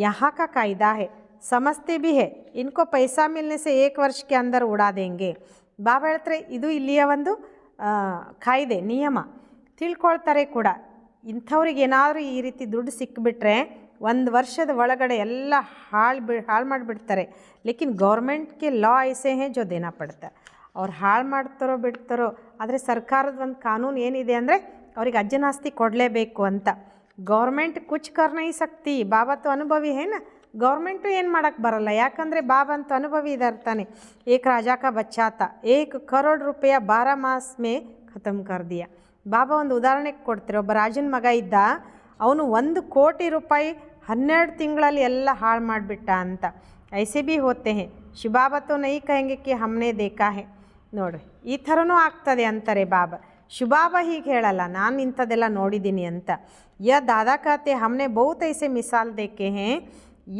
[SPEAKER 1] यहाँ का कायदा है, समझते भी है, इनको पैसा मिलने से 1 वर्ष के अंदर उड़ा देंगे. ಬಾಬಾ ಹೇಳ್ತಾರೆ, ಇದು ಇಲ್ಲಿಯ ಒಂದು ಕಾಯ್ದೆ ನಿಯಮ, ತಿಳ್ಕೊಳ್ತಾರೆ ಕೂಡ. ಇಂಥವ್ರಿಗೆ ಏನಾದರೂ ಈ ರೀತಿ ದುಡ್ಡು ಸಿಕ್ಕಿಬಿಟ್ರೆ 1 ವರ್ಷದ ಒಳಗಡೆ ಎಲ್ಲ ಹಾಳು ಮಾಡಿಬಿಡ್ತಾರೆ. ಲೇಕಿನ್ ಗೌರ್ಮೆಂಟ್ಗೆ ಲಾ ಐಸೆ ಹೇ ಜೋ ದೇನಾ ಪಡ್ತಾ. ಅವ್ರು ಹಾಳು ಮಾಡ್ತಾರೋ ಬಿಡ್ತಾರೋ, ಆದರೆ ಸರ್ಕಾರದ ಒಂದು ಕಾನೂನು ಏನಿದೆ ಅಂದರೆ ಅವ್ರಿಗೆ ಅಜ್ಜನ ಆಸ್ತಿ ಕೊಡಲೇಬೇಕು ಅಂತ. ಗೌರ್ಮೆಂಟ್ ಕುಚ್ ಕರ್ ನೈ ಸಕ್ತಿ, ಬಾಬಾ ತೋ ಅನುಭವಿ ಹೇನ. ಗೌರ್ಮೆಂಟು ಏನು ಮಾಡೋಕ್ಕೆ ಬರಲ್ಲ, ಯಾಕಂದರೆ ಬಾಬಾ ಅಂತೂ ಅನುಭವಿ ಇದ್ದಾರೆ ತಾನೆ. ಏಕ್ ರಾಜಾ ಕಾ ಬಚ್ಚಾ ತಾ 1 ಕರೋಡ್ ರೂಪಾಯಿ 12 ಮಾಸ್ ಮೇ ಖತಮ್ ಕರ್ ದಿಯಾ. ಬಾಬಾ ಒಂದು ಉದಾಹರಣೆಗೆ ಕೊಡ್ತಾರೆ, ಒಬ್ಬ ರಾಜನ ಮಗ ಇದ್ದ, ಅವನು 1 ಕೋಟಿ ರೂಪಾಯಿ 12 ತಿಂಗಳಲ್ಲಿ ಎಲ್ಲ ಹಾಳು ಮಾಡಿಬಿಟ್ಟ ಅಂತ. ಐಸೆ ಭೀ ಹೋತೆ ಹೇ, ಶಿವಬಾಬಾ ತೋ ನೈ ಕಹೆಂಗೆ ಕಿ ಹಮ್ನೆ ದೇಖಾ ಹೇ. ನೋಡ್ರಿ, ಈ ಥರನೂ ಆಗ್ತದೆ ಅಂತಾರೆ ಬಾಬಾ. ಶಿವಬಾಬಾ ಹೀಗೆ ಹೇಳಲ್ಲ, ನಾನು ಇಂಥದ್ದೆಲ್ಲ ನೋಡಿದ್ದೀನಿ ಅಂತ. ಯ ದಾದಾ ಕಹತೆ ಹಮ್ನೆ ಬಹುತ್ ಐಸೆ ಮಿಸಾಲ್ ದೇಖೆ ಹೇ,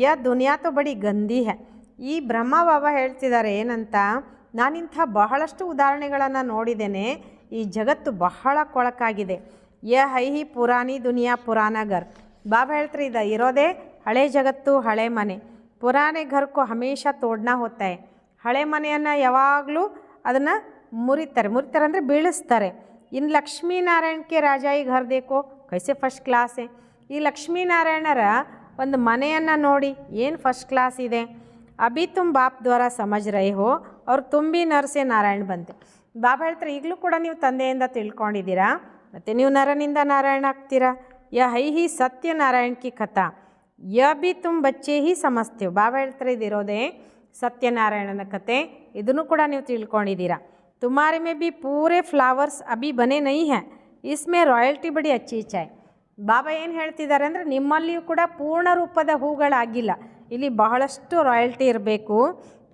[SPEAKER 1] ಯ ದುನಿಯಾ ತೋ ಬಡಿ ಗಂದಿ ಹೈ, ಈ ಬ್ರಹ್ಮ ಬಾಬಾ ಹೇಳ್ತಿದ್ದಾರೆ ಏನಂತ, ನಾನಿಂಥ ಬಹಳಷ್ಟು ಉದಾಹರಣೆಗಳನ್ನು ನೋಡಿದ್ದೇನೆ. ಈ ಜಗತ್ತು ಬಹಳ ಕೊಳಕಾಗಿದೆ. ಹಿ ಪುರಾಣಿ ದುನಿಯಾ ಪುರಾಣ ಘರ್. ಬಾಬಾ ಹೇಳ್ತಾರೆ ಇರೋದೇ ಹಳೆ ಜಗತ್ತು, ಹಳೆ ಮನೆ. ಪುರಾಣೆ ಘರ್ಕೋ ಹಮೇಶಾ ತೋಡ್ನಾ ಹೋಗ್ತಾ. ಹಳೆ ಮನೆಯನ್ನು ಯಾವಾಗಲೂ ಅದನ್ನು ಮುರಿತಾರೆ ಅಂದರೆ ಬೀಳಿಸ್ತಾರೆ. ಇನ್ನು ಲಕ್ಷ್ಮೀನಾರಾಯಣಕ್ಕೆ ರಾಜಾಯಿ ಘರ್ ದೇಕೋ ಕೈಸೆ ಫಸ್ಟ್ ಕ್ಲಾಸೆ. ಈ ಲಕ್ಷ್ಮೀನಾರಾಯಣರ ಒಂದು ಮನೆಯನ್ನು ನೋಡಿ ಏನು ಫಸ್ಟ್ ಕ್ಲಾಸ್ ಇದೆ. ಅಭಿ ತುಮ್ ಬಾಪ್ ದ್ವಾರ ಸಮಜ್ ರಹೆ ಹೋ ಅವ್ರು ತುಂಬಿ ನರಸೆ ನಾರಾಯಣ ಬಂತೆ. ಬಾಬಾ ಹೇಳ್ತಾರೆ ಈಗಲೂ ಕೂಡ ನೀವು ತಂದೆಯಿಂದ ತಿಳ್ಕೊಂಡಿದ್ದೀರಾ, ಮತ್ತು ನೀವು ನರನಿಂದ ನಾರಾಯಣ ಆಗ್ತೀರಾ. ಹಿ ಸತ್ಯನಾರಾಯಣ ಕಿ ಕಥಾ ಭಿ ತುಮ್ ಬಚ್ಚೆ ಹಿ ಸಮಜ್ತೇವೆ. ಬಾಬಾ ಹೇಳ್ತಾರೆ ಇದಿರೋದೇ ಸತ್ಯನಾರಾಯಣನ ಕತೆ, ಇದನ್ನು ಕೂಡ ನೀವು ತಿಳ್ಕೊಂಡಿದ್ದೀರಾ. ತುಮಾರೆ ಮೇ ಬಿ ಪೂರೆ ಫ್ಲವರ್ಸ್ ಅಭಿ ಬನೆ ನೈ ಹೈ, ಇಸ್ಮೇ ರಾಯಲ್ಟಿ ಬಡಿ ಅಚ್ಚಿ ಚಾಯ್. ಬಾಬಾ ಏನು ಹೇಳ್ತಿದ್ದಾರೆ ಅಂದರೆ ನಿಮ್ಮಲ್ಲಿಯೂ ಕೂಡ ಪೂರ್ಣ ರೂಪದ ಹೂಗಳಾಗಿಲ್ಲ, ಇಲ್ಲಿ ಬಹಳಷ್ಟು ರಾಯಲ್ಟಿ ಇರಬೇಕು.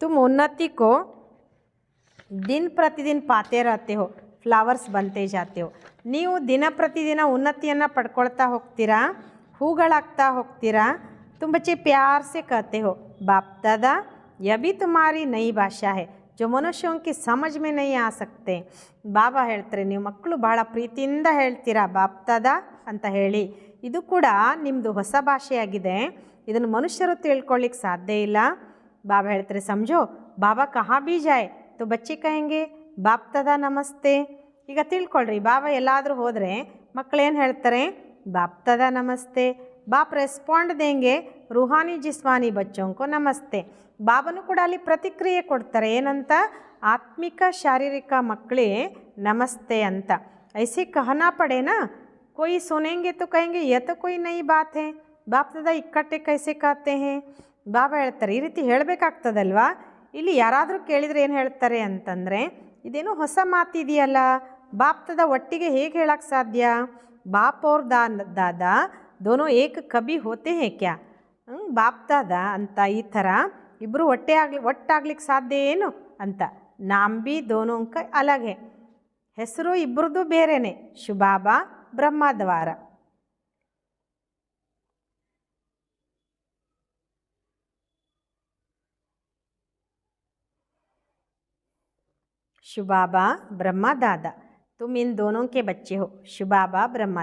[SPEAKER 1] ತುಮ್ ಉನ್ನತಿ ಕೋ ದಿನ ಪ್ರತಿದಿನ ಪಾತೆ ರಹತೆ ಹೋ, ಫ್ಲವರ್ಸ್ ಬಂತೆ ಜಾತೆ ಹೋ. ನೀವು ದಿನ ಪ್ರತಿದಿನ ಉನ್ನತಿಯನ್ನು ಪಡ್ಕೊಳ್ತಾ ಹೋಗ್ತೀರಾ, ಹೂಗಳಾಗ್ತಾ ಹೋಗ್ತೀರಾ. ತುಮ್ ಬಚ್ಚೆ ಪ್ಯಾರ್ ಸೆ ಕಹತೆ ಹೋ ಬಾಪ್ ದಾದಾ ಯಹ ಭಿ ತುಮಾರಿ ನೈ ಭಾಷಾ ಹೈ ಜೋ ಮನುಷ್ಯೋಂ ಕಿ ಸಮಜ್ ಮೇ ನೈ ಆ ಸಕ್ತೆ. ಬಾಬಾ ಹೇಳ್ತಾರೆ ನೀವು ಮಕ್ಕಳು ಭಾಳ ಪ್ರೀತಿಯಿಂದ ಹೇಳ್ತೀರಾ ಬಾಪ್ ದಾದಾ ಅಂತ ಹೇಳಿ, ಇದು ಕೂಡ ನಿಮ್ಮದು ಹೊಸ ಭಾಷೆಯಾಗಿದೆ, ಇದನ್ನು ಮನುಷ್ಯರು ತಿಳ್ಕೊಳ್ಳಿಕ್ಕೆ ಸಾಧ್ಯ ಇಲ್ಲ. ಬಾಬಾ ಹೇಳ್ತಾರೆ ಸಮझो ಬಾಬಾ ಕಹಾ ಬಿ ಜಾಯ್ ತೋ ಬಚ್ಚೆ ಕಹೆಂಗೆ ಬಾಪ್ ದಾದಾ ನಮಸ್ತೆ. ಈಗ ತಿಳ್ಕೊಳ್ರಿ, ಬಾಬಾ ಎಲ್ಲಾದರೂ ಹೋದರೆ ಮಕ್ಕಳೇನು ಹೇಳ್ತಾರೆ ಬಾಪ್ ದಾದಾ ನಮಸ್ತೆ. ಬಾಪ್ ರೆಸ್ಪಾಂಡ್ ದೇಂಗೆ ರೂಹಾನಿ ಜಿಸ್ಮಾನಿ ಬಚ್ಚೋಂಕೋ ನಮಸ್ತೆ. ಬಾಬನು ಕೂಡ ಅಲ್ಲಿ ಪ್ರತಿಕ್ರಿಯೆ ಕೊಡ್ತಾರೆ ಏನಂತ, ಆತ್ಮಿಕ ಶಾರೀರಿಕ ಮಕ್ಕಳೇ ನಮಸ್ತೆ ಅಂತ. ಐಸೆ ಕಹನಾ ಪಡೇನಾ, कोई सुनेंगे तो कहेंगे यह तो कोई नई बात है, ಬಾಪ್ ದಾದಾ ಇಕ್ಕಟ್ಟೆ ಕೈಸೆ ಕಾತೆ ಹೇ. ಬಾಬಾ ಹೇಳ್ತಾರೆ ಈ ರೀತಿ ಹೇಳಬೇಕಾಗ್ತದಲ್ವಾ. ಇಲ್ಲಿ ಯಾರಾದರೂ ಕೇಳಿದರೆ ಏನು ಹೇಳ್ತಾರೆ ಅಂತಂದರೆ ಇದೇನೋ ಹೊಸ ಮಾತಿದೆಯಲ್ಲ, ಬಾಪ್ ದಾದಾ ಒಟ್ಟಿಗೆ ಹೇಗೆ ಹೇಳಕ್ಕೆ ಸಾಧ್ಯ. ಬಾಪ್ ಅವ್ರ ದಾದಾ ದೋನೋ ಏಕ ಕಬಿ ಹೋತೆ ಹೇ ಕ್ಯಾ. ಬಾಪ್ ದಾದಾ ಅಂತ ಈ ಥರ ಇಬ್ಬರು ಒಟ್ಟಾಗ್ಲಿಕ್ಕೆ ಸಾಧ್ಯ ಏನು ಅಂತ. ನಾಮ್ ಬಿ ದೋನೋ ಅಂಕ ಅಲಗ್ ಹೇ, ಹೆಸರು ಇಬ್ಬರದು ಬೇರೆನೆ, ಶುಬಾಬಾ ಬ್ರಹ್ಮದ್ವಾರ. ಶುಬಾಬಾ ಬ್ರಹ್ಮ ದಾದಾ ತುಮ್ ಇನ್ ದೋನೋಂಕೆ ಬಚ್ಚೆ ಹೋ. ಶುಬಾಬಾ ಬ್ರಹ್ಮ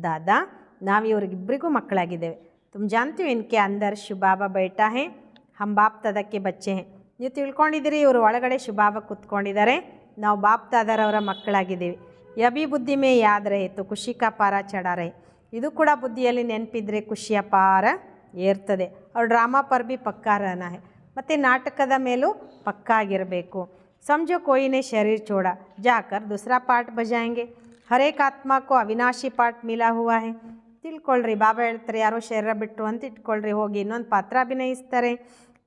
[SPEAKER 1] ದಾದಾ ನಾವು ಇವ್ರಿಗಿಬ್ಬರಿಗೂ ಮಕ್ಕಳಾಗಿದ್ದೇವೆ. ತುಮ್ ಜಾನ್ತೀವಿ ಇನ್ಕೆ ಅಂದರ್ ಶುಬಾಬಾ ಬೈಟಾ ಹೇ, ಹಮ್ ಬಾಪ್ ದಾದಾಕ್ಕೆ ಬಚ್ಚೆ ಹೇ. ನೀವು ತಿಳ್ಕೊಂಡಿದ್ದೀರಿ ಇವರು ಒಳಗಡೆ ಶುಬಾಬಾ ಕೂತ್ಕೊಂಡಿದ್ದಾರೆ, ನಾವು ಬಾಪ್ ದಾದಾರವರ ಮಕ್ಕಳಾಗಿದ್ದೀವಿ. ಯಬಿ ಬುದ್ಧಿ ಮೇ ಯಾದ್ ರಹೆ ತೋ ಖುಷಿ ಕಾ ಪಾರ ಚಢಾ ರಹೆ. ಇದು ಕೂಡ ಬುದ್ಧಿಯಲ್ಲಿ ನೆನಪಿದ್ರೆ ಖುಷಿಯ ಪಾರ ಏರ್ತದೆ. ಅವ್ರು ಡ್ರಾಮಾ ಪರ್ ಬಿ ಪಕ್ಕಾ ರಹನಾ ಹೇ, ಮತ್ತು ನಾಟಕದ ಮೇಲೂ ಪಕ್ಕಾ ಆಗಿರಬೇಕು. समझो कोई ने शरीर छोड़ा जाकर दूसरा पार्ट बजाएंगे, हर एक आत्मा को अविनाशी पार्ट मिला हुआ है. ತಿಳ್ಕೊಳ್ರಿ, ಬಾಬಾ ಹೇಳ್ತಾರೆ ಯಾರೋ ಶರೀರ ಬಿಟ್ಟರು ಅಂತ ಇಟ್ಕೊಳ್ರಿ, ಹೋಗಿ ಇನ್ನೊಂದು ಪಾತ್ರ ಅಭಿನಯಿಸ್ತಾರೆ.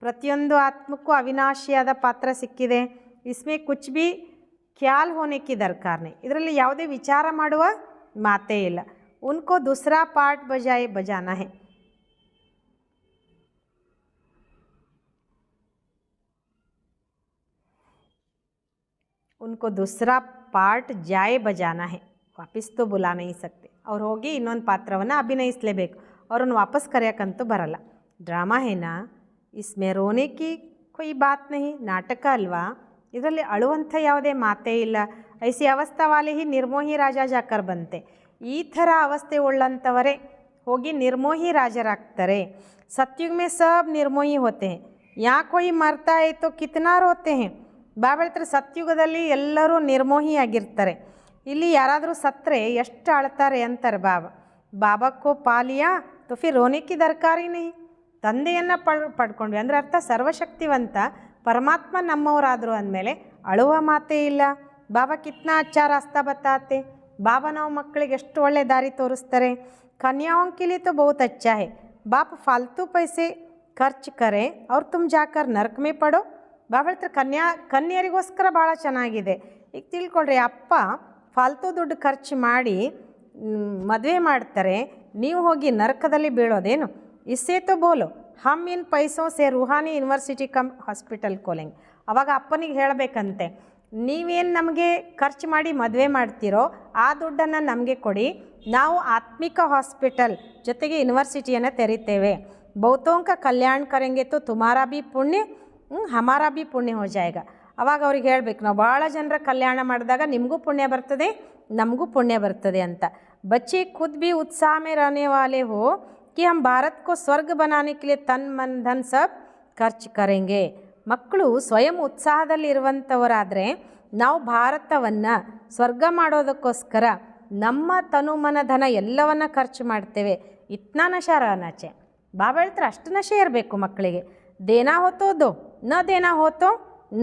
[SPEAKER 1] ಪ್ರತಿಯೊಂದು ಆತ್ಮಕ್ಕೂ ಅವಿನಾಶಿಯಾದ ಪಾತ್ರ ಸಿಕ್ಕಿದೆ. ಇಸ್ಮೇ ಕುಚ್ ಬಿ ಖ್ಯಾಲ್ ಹೋನೆ ಕಿ ದರ್ಕಾರ್ ನೈ, ಇದರಲ್ಲಿ ಯಾವುದೇ ವಿಚಾರ ಮಾಡುವ ಮಾತೇ ಇಲ್ಲ. ಉನ್ಕೋ ದೂಸರಾ ಪಾರ್ಟ್ ಬಜಾನಾ ಹೇ. उनको दूसरा पार्ट जाए बजाना है, वापस तो बुला नहीं सकते. ಅವ್ರು ಹೋಗಿ ಇನ್ನೊಂದು ಪಾತ್ರವನ್ನು ಅಭಿನಯಿಸಲೇಬೇಕು, ಅವ್ರನ್ನ ವಾಪಸ್ ಕರೆಯೋಕ್ಕಂತೂ ಬರಲ್ಲ. ಡ್ರಾಮಾ ಹೇನಾ, ಇಸ್ಮೇ ರೋನೆ ಕಿ ಕೊಯ್ ಬಾತ್ ನಹಿ, ನಾಟಕ ಅಲ್ವಾ, ಇದರಲ್ಲಿ ಅಳುವಂಥ ಯಾವುದೇ ಮಾತೇ ಇಲ್ಲ. ಐಸಿ ಅವಸ್ಥಾ ವಾಲೆ ಹಿ ನಿರ್ಮೋಹಿ ರಾಜ ಜಾಕರ್ ಬಂತೆ. ಈ ಥರ ಅವಸ್ಥೆ ಉಳ್ಳಂಥವರೇ ಹೋಗಿ ನಿರ್ಮೋಹಿ ರಾಜರಾಗ್ತಾರೆ. ಸತ್ಯುಗ್ ಮೇ ಸಬ್ ನಿರ್ಮೋಹಿ ಹೋತೆ ಹೇ, ಯಾ ಕೊಯ್ ಮರ್ತಾ ಹೈ ತೋ ಕಿತ್ನಾ ರೋತೆ ಹೇ. ಬಾಬಾ ಹೇಳ್ತಾರೆ ಸತ್ಯುಗದಲ್ಲಿ ಎಲ್ಲರೂ ನಿರ್ಮೋಹಿಯಾಗಿರ್ತಾರೆ, ಇಲ್ಲಿ ಯಾರಾದರೂ ಸತ್ತರೆ ಎಷ್ಟು ಅಳ್ತಾರೆ ಅಂತಾರೆ ಬಾಬಾ. ಬಾಬಾಕ್ಕೋ ಪಾಲಿಯಾ ತೋ ಫಿರ್ ರೋನೆಕಿ ದರ್ಕಾರಿ ನಹಿ. ತಂದೆಯನ್ನು ಪಡ್ಕೊಂಡ್ವಿ ಅಂದರೆ ಅರ್ಥ ಸರ್ವಶಕ್ತಿವಂತ ಪರಮಾತ್ಮ ನಮ್ಮವರಾದರು ಅಂದಮೇಲೆ ಅಳುವ ಮಾತೇ ಇಲ್ಲ. ಬಾಬಾ ಕಿತ್ನಾ ಅಚ್ಚಾ ರಾಸ್ತಾ ಬತಾತೆ. ಬಾಬಾ ನಾವು ಮಕ್ಕಳಿಗೆ ಎಷ್ಟು ಒಳ್ಳೆ ದಾರಿ ತೋರಿಸ್ತಾರೆ. ಕನ್ಯಾओं के लिए तो बहुत अच्छा है, बाप फालतू पैसे खर्च करे और तुम जाकर नरक में पड़ो. ಬಾಬಾ ಹೇಳ್ತಾರೆ ಕನ್ಯರಿಗೋಸ್ಕರ ಭಾಳ ಚೆನ್ನಾಗಿದೆ. ಈಗ ತಿಳ್ಕೊಳ್ರಿ, ಅಪ್ಪ ಫಾಲ್ತು ದುಡ್ಡು ಖರ್ಚು ಮಾಡಿ ಮದುವೆ ಮಾಡ್ತಾರೆ, ನೀವು ಹೋಗಿ ನರಕದಲ್ಲಿ ಬೀಳೋದೇನು. ಇಸ್ಸೇ ತೋ ಬೋಲೋ ಹಮ್ ಇನ್ ಪೈಸೋ ಸೇ ರೂಹಾನಿ ಯೂನಿವರ್ಸಿಟಿ ಕಮ್ ಹಾಸ್ಪಿಟಲ್ ಕೋಲೆಂಗೆ. ಅವಾಗ ಅಪ್ಪನಿಗೆ ಹೇಳಬೇಕಂತೆ, ನೀವೇನು ನಮಗೆ ಖರ್ಚು ಮಾಡಿ ಮದುವೆ ಮಾಡ್ತೀರೋ ಆ ದುಡ್ಡನ್ನು ನಮಗೆ ಕೊಡಿ, ನಾವು ಆತ್ಮಿಕ ಹಾಸ್ಪಿಟಲ್ ಜೊತೆಗೆ ಯೂನಿವರ್ಸಿಟಿಯನ್ನು ತೆರಿತೇವೆ. ಬಹುತೋಂ ಕಾ ಕಲ್ಯಾಣ ಕರೆಂಗೆ ತೋ ತುಮಾರಾ ಬಿ ಪುಣ್ಯ ಹಮಾರಾ ಭಿ ಪುಣ್ಯ ಹೋ ಜಾಯೇಗಾ. ಅವಾಗ ಅವ್ರಿಗೆ ಹೇಳಬೇಕು, ನಾವು ಭಾಳ ಜನರ ಕಲ್ಯಾಣ ಮಾಡಿದಾಗ ನಿಮಗೂ ಪುಣ್ಯ ಬರ್ತದೆ, ನಮಗೂ ಪುಣ್ಯ ಬರ್ತದೆ ಅಂತ. बच्चे खुद भी उत्साह में रहने वाले हो कि हम भारत को स्वर्ग बनाने के लिए तन मन धन सब ಖರ್ಚು ಕರೆಂಗೆ. ಮಕ್ಕಳು ಸ್ವಯಂ ಉತ್ಸಾಹದಲ್ಲಿರುವಂಥವರಾದರೆ ನಾವು ಭಾರತವನ್ನು ಸ್ವರ್ಗ ಮಾಡೋದಕ್ಕೋಸ್ಕರ ನಮ್ಮ ತನುಮನ ಧನ ಎಲ್ಲವನ್ನು ಖರ್ಚು ಮಾಡ್ತೇವೆ. ಇತ್ನಾ ನಶಾ ರಹನಾಚೆ. ಬಾಬಾ ಹೇಳ್ತಾರೆ ಅಷ್ಟು ನಶೆ ಇರಬೇಕು ಮಕ್ಕಳಿಗೆ. ದೇನಾ ಹೋತೋದು ನ ದೇನಾ ಹೋತೋ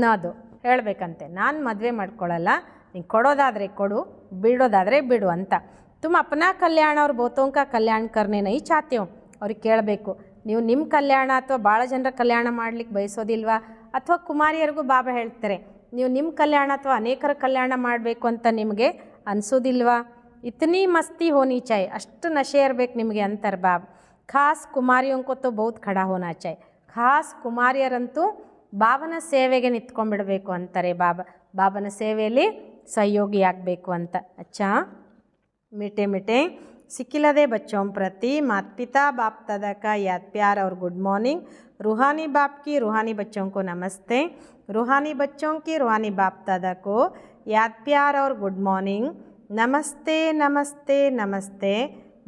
[SPEAKER 1] ನದು ಹೇಳಬೇಕಂತೆ. ನಾನು ಮದುವೆ ಮಾಡ್ಕೊಳ್ಳಲ್ಲ, ನೀನು ಕೊಡೋದಾದರೆ ಕೊಡು, ಬಿಡೋದಾದರೆ ಬಿಡು ಅಂತ. ತುಮ್ ಅಪ್ನಾ ಕಲ್ಯಾಣ ಅವ್ರ ಬಹುತೋಂಕ ಕಲ್ಯಾಣ ಕರ್ನೆ ನೈ ಚಾಹತೆ ಹೋ. ಅವ್ರಿಗೆ ಕೇಳಬೇಕು, ನೀವು ನಿಮ್ಮ ಕಲ್ಯಾಣ ಅಥವಾ ಭಾಳ ಜನರ ಕಲ್ಯಾಣ ಮಾಡ್ಲಿಕ್ಕೆ ಬಯಸೋದಿಲ್ವಾ? ಅಥವಾ ಕುಮಾರಿಯರಿಗೂ ಬಾಬಾ ಹೇಳ್ತಾರೆ, ನೀವು ನಿಮ್ಮ ಕಲ್ಯಾಣ ಅಥವಾ ಅನೇಕರ ಕಲ್ಯಾಣ ಮಾಡಬೇಕು ಅಂತ ನಿಮಗೆ ಅನಿಸೋದಿಲ್ವಾ? ಇತನಿ ಮಸ್ತಿ ಹೋನಿ ಚಾಯ್, ಅಷ್ಟು ನಶೆ ಇರಬೇಕು ನಿಮಗೆ ಅಂತಾರೆ ಬಾಬಾ. ಖಾಸ್ ಕುಮಾರಿಯಂಕೊತ್ತು ಬಹುತ್ ಖಡಾ ಹೋನಾ ಚಾಯ್. ಖಾಸ್ ಕುಮಾರಿಯರಂತೂ ಬಾಬನ ಸೇವೆಗೆ ನಿಂತ್ಕೊಂಡ್ಬಿಡಬೇಕು ಅಂತಾರೆ ಬಾಬಾ. ಬಾಬನ ಸೇವೆಯಲ್ಲಿ ಸಹಯೋಗಿಯಾಗಬೇಕು ಅಂತ. ಅಚ್ಚಾ मीठे मीठे सिक्किलदे बच्चों प्रति माता पिता बाप दादा का याद प्यार और गुड मॉर्निंग. रूहानी बाप की रूहानी बच्चों को नमस्ते. रूहानी बच्चों की रूहानी बाप दादा को याद प्यार और गुड मॉर्निंग. नमस्ते नमस्ते नमस्ते.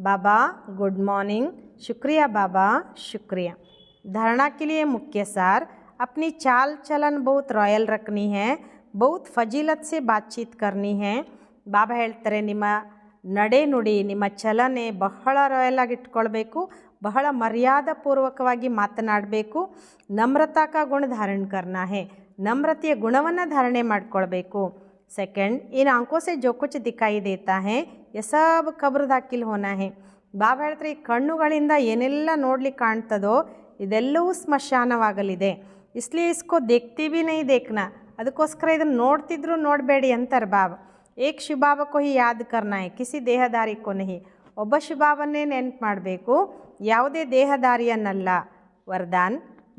[SPEAKER 1] बाबा गुड मॉर्निंग. शुक्रिया बाबा शुक्रिया. धारणा के लिए मुख्य सार, अपनी चाल चलन बहुत रॉयल रखनी है, बहुत फजीलत से बातचीत करनी है. बाबा ಹೇಳ್ತಾರೆ ನಿಮ್ಮ ನಡೆ ನುಡಿ, ನಿಮ್ಮ ಚಲನೆ ಬಹಳ ರಾಯಲ್ ಆಗಿ ಇಟ್ಕೊಳ್ಬೇಕು, ಬಹಳ ಮರ್ಯಾದಪೂರ್ವಕವಾಗಿ ಮಾತನಾಡಬೇಕು. ನಮ್ರತಾ ಕಾ ಗುಣ ಧಾರಣ ಕರ್ನಾ ಹೇ, ನಮ್ರತೆಯ ಗುಣವನ್ನು ಧಾರಣೆ ಮಾಡ್ಕೊಳ್ಬೇಕು. ಸೆಕೆಂಡ್, ಇನ್ ಆಂಖೋ ಸೆ ಜೋ ಕುಚ್ ದಿಖಾಯಿ ದೇತಾ ಹೇ ಯ ಸಬ್ ಖಬ್ರ್ ದಾಖಿಲ್ ಹೋನಾ ಹೇ. ಬಾಬಾ ಹೇಳ್ತಾರೆ, ಈ ಕಣ್ಣುಗಳಿಂದ ಏನೆಲ್ಲ ನೋಡ್ಲಿಕ್ಕೆ ಕಾಣ್ತದೋ ಇದೆಲ್ಲವೂ ಸ್ಮಶಾನವಾಗಲಿದೆ. ಇಸ್ಲಿಯೇ ಇಸ್ಕೋ ದೇಖ್ತಿ ಭಿ ನೈ ದೇಖ್ನಾ, ಅದಕ್ಕೋಸ್ಕರ ಇದನ್ನು ನೋಡ್ತಿದ್ರು ನೋಡಬೇಡಿ ಅಂತಾರೆ ಬಾಬಾ. ಏಕ್ ಶಿವಬಾಬಾ ಕೋ ಹಿ ಯಾದ್ ಕರ್ನಾ ಹೈ, ಕಿಸಿ ದೇಹದಾರಿ ಕೋ ನಹಿ. ಒಬ್ಬ ಶಿವಬಾಬನ್ನೇ ನೆನಪು ಮಾಡಬೇಕು, ಯಾವುದೇ ದೇಹದಾರಿಯನ್ನಲ್ಲ. ವರದಾನ್,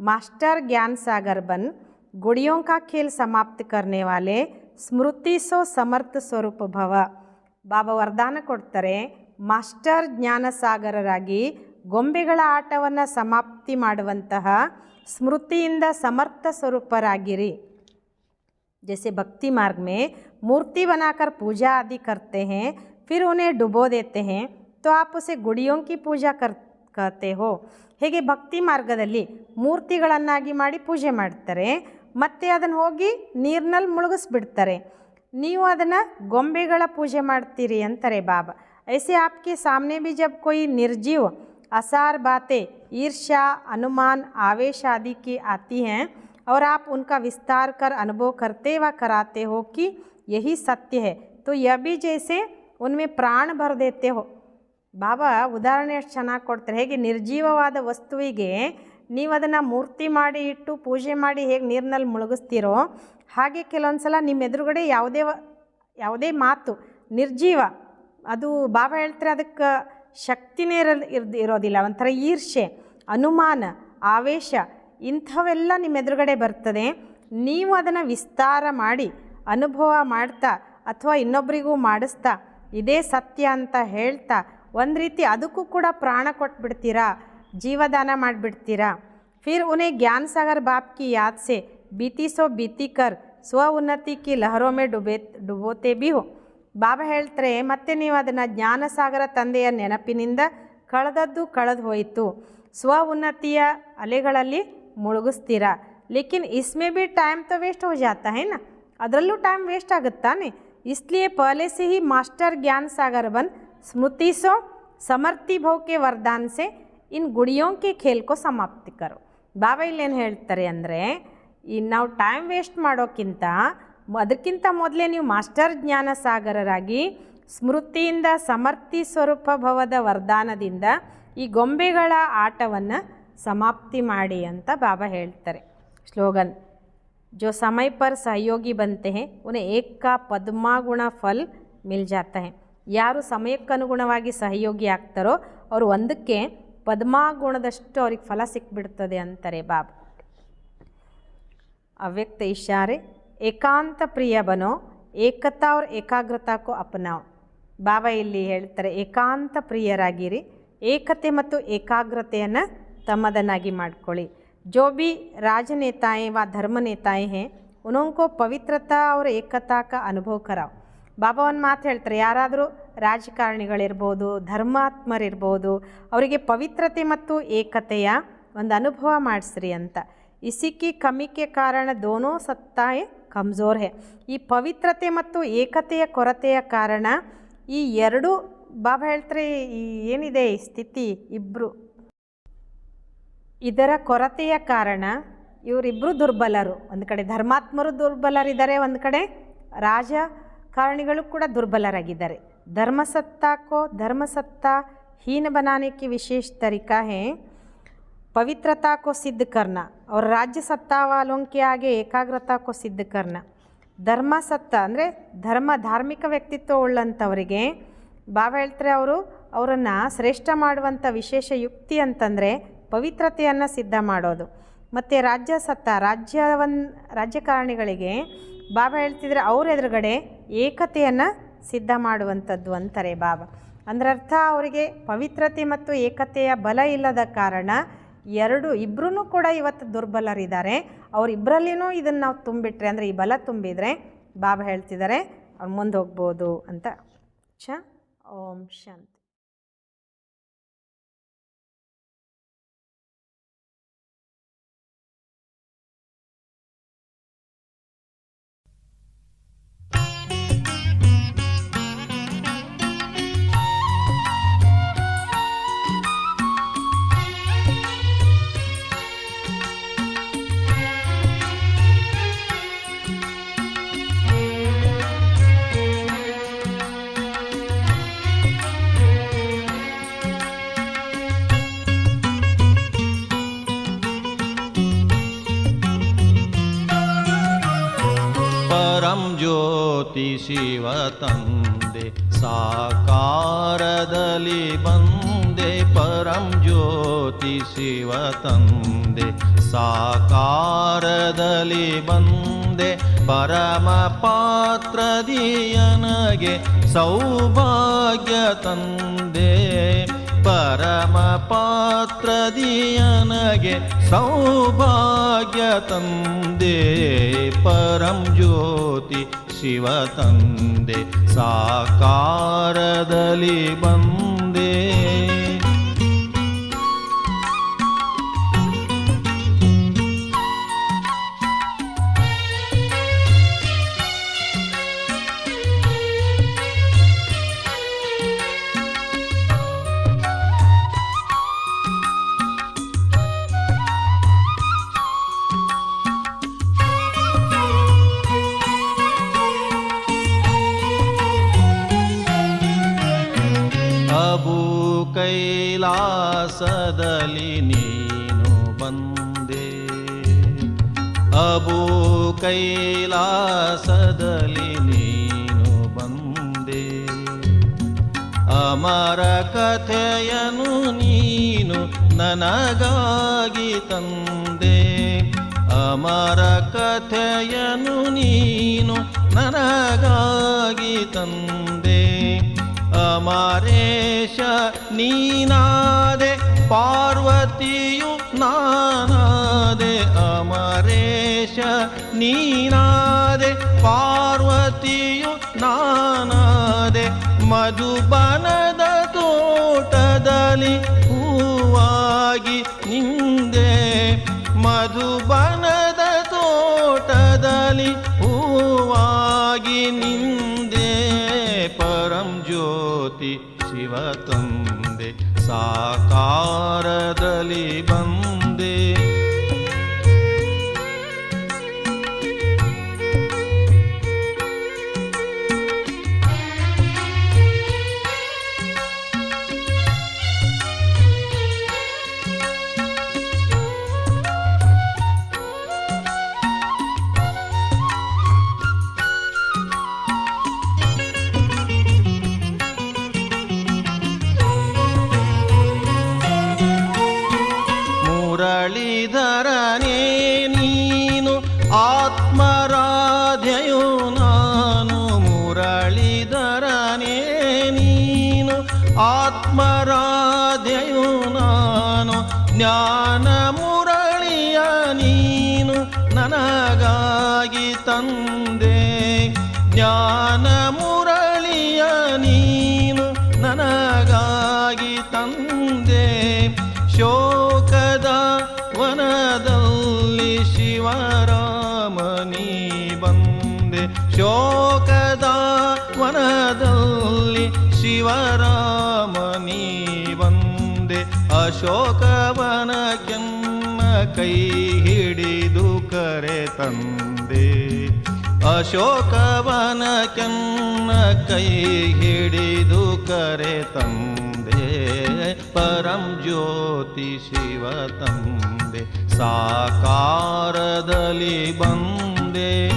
[SPEAKER 1] ಮಾಸ್ಟರ್ ಜ್ಞಾನ ಸಾಗರ್ ಬನ್ ಗುಡಿಯೋं का खेल समाप्त करने वाले ಸ್ಮೃತಿ ಸೋ ಸಮರ್ಥ ಸ್ವರೂಪ ಭವ. ಬಾಬಾ ವರದಾನ ಕೊಡ್ತಾರೆ, ಮಾಸ್ಟರ್ ಜ್ಞಾನ ಸಾಗರರಾಗಿ ಗೊಂಬೆಗಳ ಆಟವನ್ನು ಸಮಾಪ್ತಿ ಮಾಡುವಂತಹ ಸ್ಮೃತಿಯಿಂದ ಸಮರ್ಥ ಸ್ವರೂಪರಾಗಿರಿ. जैसे भक्ति मार्ग में मूर्ति बनाकर पूजा आदि करते हैं, फिर उन्हें डुबो देते हैं, तो आप उसे गुड़ियों की पूजा कहते हो. ಹೇಗೆ ಭಕ್ತಿ ಮಾರ್ಗದಲ್ಲಿ ಮೂರ್ತಿಗಳನ್ನಾಗಿ ಮಾಡಿ ಪೂಜೆ ಮಾಡ್ತಾರೆ, ಮತ್ತೆ ಅದನ್ನು ಹೋಗಿ ನೀರಿನಲ್ಲಿ ಮುಳುಗಿಸ್ಬಿಡ್ತಾರೆ, ನೀವು ಅದನ್ನು ಗೊಂಬೆಗಳ ಪೂಜೆ ಮಾಡ್ತೀರಿ ಅಂತಾರೆ ಬಾಬಾ. ऐसे आपके सामने भी जब कोई निर्जीव असार बातें ईर्ष्या अनुमान आवेश आदि की आती हैं और आप उनका विस्तार कर अनुभव करते व कराते हो कि यही सत्य है, तो यह भी जैसे उनमें प्राण भर देते हो. ಬಾಬಾ ಉದಾಹರಣೆ ಎಷ್ಟು ಚೆನ್ನಾಗಿ ಕೊಡ್ತಾರೆ. ಹೇಗೆ ನಿರ್ಜೀವವಾದ ವಸ್ತುವಿಗೆ ನೀವು ಅದನ್ನು ಮೂರ್ತಿ ಮಾಡಿ ಇಟ್ಟು ಪೂಜೆ ಮಾಡಿ ಹೇಗೆ ನೀರಿನಲ್ಲಿ ಮುಳುಗಿಸ್ತೀರೋ, ಹಾಗೆ ಕೆಲವೊಂದು ಸಲ ನಿಮ್ಮ ಎದುರುಗಡೆ ಯಾವುದೇ ಮಾತು ನಿರ್ಜೀವ, ಅದು ಬಾಬಾ ಹೇಳ್ತಾರೆ ಅದಕ್ಕೆ ಶಕ್ತಿನೇ ಇರೋದಿಲ್ಲ. ಒಂಥರ ಈರ್ಷೆ, ಅನುಮಾನ, ಆವೇಶ ಇಂಥವೆಲ್ಲ ನಿಮ್ಮ ಎದುರುಗಡೆ ಬರ್ತದೆ. ನೀವು ಅದನ್ನು ವಿಸ್ತಾರ ಮಾಡಿ ಅನುಭವ ಮಾಡ್ತಾ ಅಥವಾ ಇನ್ನೊಬ್ಬರಿಗೂ ಮಾಡಿಸ್ತಾ ಇದೇ ಸತ್ಯ ಅಂತ ಹೇಳ್ತಾ ಒಂದು ರೀತಿ ಅದಕ್ಕೂ ಕೂಡ ಪ್ರಾಣ ಕೊಟ್ಬಿಡ್ತೀರಾ, ಜೀವದಾನ ಮಾಡಿಬಿಡ್ತೀರಾ. ಫಿರ್ ಉನ್ಹೇ ಜ್ಞಾನ ಸಾಗರ್ ಬಾಪ್ ಕಿ ಯಾದ್ ಸೆ ಬೀತಿ ಸೋ ಬೀತಿ ಕರ್ ಸ್ವ ಉನ್ನತಿ ಕಿ ಲಹರೋ ಮೇ ಡುಬೋತೆ ಬಿ ಹೋ. ಬಾಬಾ ಹೇಳ್ತಾರೆ, ಮತ್ತೆ ನೀವು ಅದನ್ನು ಜ್ಞಾನಸಾಗರ ತಂದೆಯ ನೆನಪಿನಿಂದ ಕಳೆದದ್ದು ಕಳೆದು ಹೋಯಿತು, ಸ್ವ ಉನ್ನತಿಯ ಅಲೆಗಳಲ್ಲಿ ಮುಳುಗಿಸ್ತೀರಾ. ಲೇಕಿನ್ ಇಸ್ಮೇ ಭಿ ಟೈಮ್ ತೋ ವೇಸ್ಟ್ ಹೋ ಜಾತಾ ಹೈ ನಾ, ಅದರಲ್ಲೂ ಟೈಮ್ ವೇಸ್ಟ್ ಆಗುತ್ತಾನೆ. इसलिए पहले से ही मास्टर ज्ञान सागर बन स्मृति सो समर्थी भव के वरदान से इन गुड़ियों के खेल को समाप्ति करो. ಬಾಬಾ ಇಲ್ಲೇನು ಹೇಳ್ತಾರೆ ಅಂದರೆ, ಈ ನಾವು ಟೈಮ್ ವೇಸ್ಟ್ ಮಾಡೋಕ್ಕಿಂತ ಅದಕ್ಕಿಂತ ಮೊದಲೇ ನೀವು ಮಾಸ್ಟರ್ ಜ್ಞಾನ ಸಾಗರರಾಗಿ ಸ್ಮೃತಿಯಿಂದ ಸಮರ್ಥಿ ಸ್ವರೂಪ ಭವದ ವರದಾನದಿಂದ ಈ ಗೊಂಬೆಗಳ ಆಟವನ್ನು ಸಮಾಪ್ತಿ ಮಾಡಿ ಅಂತ ಬಾಬಾ ಹೇಳ್ತಾರೆ. ಸ್ಲೋಗನ್, जो समय पर सहयोगी बनते हैं उन्हें एक का पद्मा गुण फल मिल जाता है. ಯಾರು ಸಮಯಕ್ಕನುಗುಣವಾಗಿ ಸಹಯೋಗಿ ಆಗ್ತಾರೋ ಅವರು ಒಂದಕ್ಕೆ ಪದ್ಮಾ ಗುಣದಷ್ಟು ಅವ್ರಿಗೆ ಫಲ ಸಿಕ್ಬಿಡ್ತದೆ ಅಂತಾರೆ ಬಾಬಾ. ಅವ್ಯಕ್ತ ಇಶಾರೆ, ಏಕಾಂತ ಪ್ರಿಯ ಬನೋ ಏಕತಾ और ಏಕಾಗ್ರತಾ ಕೋ ಅಪನಾವ್. ಬಾಬಾ ಇಲ್ಲಿ ಹೇಳ್ತಾರೆ, ಏಕಾಂತ ಪ್ರಿಯರಾಗಿರಿ, ಏಕತೆ ಮತ್ತು ಏಕಾಗ್ರತೆಯನ್ನು ತಮ್ಮದನ್ನಾಗಿ ಮಾಡ್ಕೊಳ್ಳಿ. जो भी राजनेताएं व धर्म नेताएं हैं उनको पवित्रता और ಏಕತಾ का ಅನುಭವ कराओ. ಬಾಬಾ ಒಂದು ಮಾತು ಹೇಳ್ತಾರೆ, ಯಾರಾದರೂ ರಾಜಕಾರಣಿಗಳಿರ್ಬೋದು, ಧರ್ಮಾತ್ಮರಿರ್ಬೋದು, ಅವರಿಗೆ ಪವಿತ್ರತೆ ಮತ್ತು ಏಕತೆಯ ಒಂದು ಅನುಭವ ಮಾಡಿಸ್ರಿ ಅಂತ. ಇಸಿಕ್ಕಿ ಕಮಿಕೆ ಕಾರಣ ದೋನೋ ಸತ್ತಾಯೇ ಕಮ್ಜೋರ್ ಹೇ. ಈ ಪವಿತ್ರತೆ ಮತ್ತು ಏಕತೆಯ ಕೊರತೆಯ ಕಾರಣ ಈ ಎರಡು ಬಾಬಾ ಹೇಳ್ತಾರೆ, ಈ ಏನಿದೆ ಈ ಸ್ಥಿತಿ ಇಬ್ಬರು, ಇದರ ಕೊರತೆಯ ಕಾರಣ ಇವರಿಬ್ಬರು ದುರ್ಬಲರು. ಒಂದು ಕಡೆ ಧರ್ಮಾತ್ಮರು ದುರ್ಬಲರಿದ್ದಾರೆ, ಒಂದು ಕಡೆ ರಾಜಕಾರಣಿಗಳು ಕೂಡ ದುರ್ಬಲರಾಗಿದ್ದಾರೆ. धर्मसत्ता हीन बनाने की विशेष तरीका है पवित्रता को सिद्ध करना और राज्य सत्ता वालों के आगे ಏಕಾಗ್ರತಾ को सिद्ध करना. ಧರ್ಮಸತ್ತ ಅಂದರೆ ಧಾರ್ಮಿಕ ವ್ಯಕ್ತಿತ್ವ ಉಳ್ಳಂಥವರಿಗೆ ಬಾಬಾ ಹೇಳ್ತಾರೆ, ಅವರನ್ನು ಶ್ರೇಷ್ಠ ಮಾಡುವಂಥ ವಿಶೇಷ ಯುಕ್ತಿ ಅಂತಂದರೆ ಪವಿತ್ರತೆಯನ್ನು ಸಿದ್ಧ ಮಾಡೋದು. ಮತ್ತು ರಾಜ್ಯಕಾರಣಿಗಳಿಗೆ ಬಾಬಾ ಹೇಳ್ತಿದ್ರೆ ಅವ್ರ ಎದುರುಗಡೆ ಏಕತೆಯನ್ನು ಸಿದ್ಧ ಮಾಡುವಂಥದ್ದು ಅಂತಾರೆ ಬಾಬಾ. ಅಂದ್ರರ್ಥ ಅವರಿಗೆ ಪವಿತ್ರತೆ ಮತ್ತು ಏಕತೆಯ ಬಲ ಇಲ್ಲದ ಕಾರಣ ಇಬ್ಬರೂ ಕೂಡ ಇವತ್ತು ದುರ್ಬಲರಿದ್ದಾರೆ. ಅವರಿಬ್ಬರಲ್ಲಿನೂ ಇದನ್ನು ನಾವು ತುಂಬಿಟ್ರೆ, ಅಂದರೆ ಈ ಬಲ ತುಂಬಿದರೆ ಬಾಬಾ ಹೇಳ್ತಿದ್ದಾರೆ ಅವ್ರು ಮುಂದೆ ಹೋಗ್ಬೋದು ಅಂತ. ಓಂ ಶಾಂತಿ.
[SPEAKER 2] ಜ್ಯೋತಿ ಶಿವ ತಂದೆ ಸಾಕಾರದಲ್ಲಿ ಬಂದೆ, ಪರಂ ಜ್ಯೋತಿ ಶಿವ ತಂದೆ ಸಾಕಾರದಲ್ಲಿ ಬಂದೆ, ಪರಮ ಪಾತ್ರದಿಯನಗೆ ಸೌಭಾಗ್ಯ ತಂದೆ, ಪರಮ ಪಾತ್ರದಿಯನಗೆ ಸೌಭಾಗ್ಯ ತಂದೆ, ಪರಂ ಜ್ಯೋತಿ ಶಿವ ತಂದೆ ಸಾಕಾರದಲ್ಲಿ ಬಂದೆ. ಕೈಲಾಸದಲ್ಲಿ ನೀನು ಬಂದೆ, ಅಬು ಕೈಲಾಸದಲ್ಲಿ ನೀನು ಬಂದೆ, ಅಮರ ಕಥೆಯನು ನೀನು ನನಗಾಗಿ ತಂದೆ, ಅಮರ ಕಥೆಯನು ನೀನು ನನಗಾಗಿ ತಂದೆ, ಅಮರೇಶ ನೀನಾದೆ ಪಾರ್ವತಿಯು ನಾನಾದೆ, ಅಮರೇಶ ನೀನಾದೆ ಪಾರ್ವತಿಯು ನಾನಾದೆ, ಮಧುಬನದ ತೋಟದಲ್ಲಿ ಹೂವಾಗಿ ನಿಂದೆ, ಮಧುಬನದ ತೋಟದಲ್ಲಿ ಹೂವಾಗಿ ನಿಂದೆ, ಪರಂ ಜ್ಯೋತಿ ಶಿವ ತಂದೆ ಸಾಕಾರದಲ್ಲಿ ಬಂದೆ. ಮುರಳೀಧರನೇ ನೀನು ಆತ್ಮರಾಧ್ಯಯೋ ನಾನು, ಮುರಳೀಧರನೇ ನೀನು ಆತ್ಮರಾಧ್ಯಯೋ ನಾನು, ಜ್ಞಾನ ಮುರಳಿಯ ನನಗಾಗಿ ತಂದೆ. ಜ್ಞಾನ ಮುರಳಿಯ ನೀನು ನನಗಾಗಿ ತಂದೆ. ಶೋಕದ ವನದಲ್ಲಿ ಶಿವರಾಮನಿ ಬಂದೆ. ಶೋಕದ ವನದಲ್ಲಿ ಶಿವರಾಮನಿ ಬಂದೆ. ಅಶೋಕವನ ಕೆನ್ನ ಕೈ ಹಿಡಿದು ಕರೆ ತಂದೆ. ಅಶೋಕವನ ಕೆನ್ನ ಕೈ ಹಿಡಿದು ಕರೆ ತಂದೆ. ಪರಂ ಜ್ಯೋತಿ ಶಿವ ತಂದೆ ಸಾಕಾರದಲ್ಲಿ ಬಂದೆ.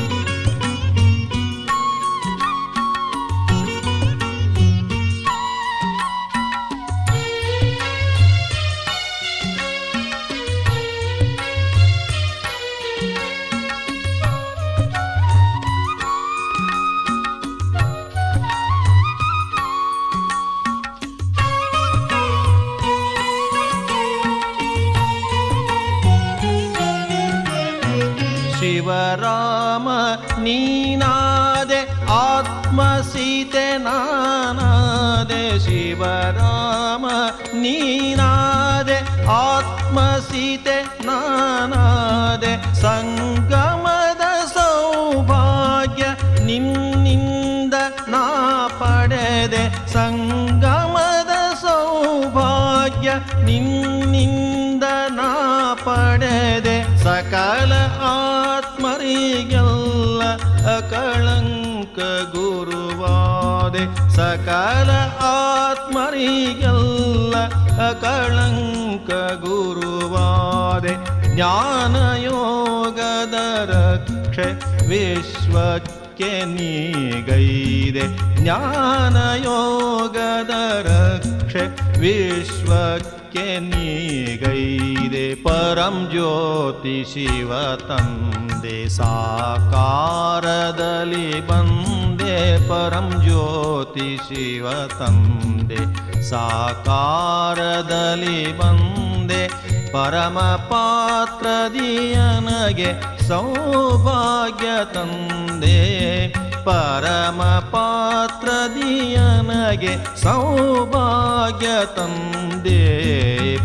[SPEAKER 2] ಶಿವರಾಮ ನೀನಾದೆ ಆತ್ಮ ಸೀತೆ ನಾನಾದೆ. ಶಿವರಾಮ ನೀನಾದೆ ಆತ್ಮ ಸೀತೆ ನಾನಾದೆ. ಸಂಗಮದ ಸೌಭಾಗ್ಯ ನಿನ್ನಿಂದ ನಾ ಪಡೆದೆ. ಸಂಗಮದ ಸೌಭಾಗ್ಯ ನಿನ್ನಿಂದ ನಾ ಪಡೆದೆ. ಸಕಲ ಆತ್ಮರಿಗೆಲ್ಲ ಅಕಳಂಕ ಗುರುವಾದೆ. ಸಕಲ ಆತ್ಮರಿಗೆಲ್ಲ ಅಕಳಂಕ ಗುರುವಾದೆ. ಜ್ಞಾನಯೋಗದ ರಕ್ಷೆ ವಿಶ್ವಕ್ಕೆ ನೀಗೈದೆ. ಜ್ಞಾನಯೋಗದ ರಕ್ಷೆ ವಿಶ್ವಕ್ಕೆ ನೀಗೈದೆ. ಪರಂ ಜ್ಯೋತಿ ಶಿವ ತಂದೆ ಸಾಕಾರದಲ್ಲಿ ಬಂದೆ. ಪರಂ ಜ್ಯೋತಿ ಶಿವ ತಂದೆ ಸಾಕಾರದಲ್ಲಿ ಬಂದೆ. ಪರಮ ಪಾತ್ರದಿಯನಗೆ ಸೌಭಾಗ್ಯ ತಂದೆ. ಪರಮ ಪಾತ್ರದಿಯನಗೆ ಸೌಭಾಗ್ಯ ತಂದೆ.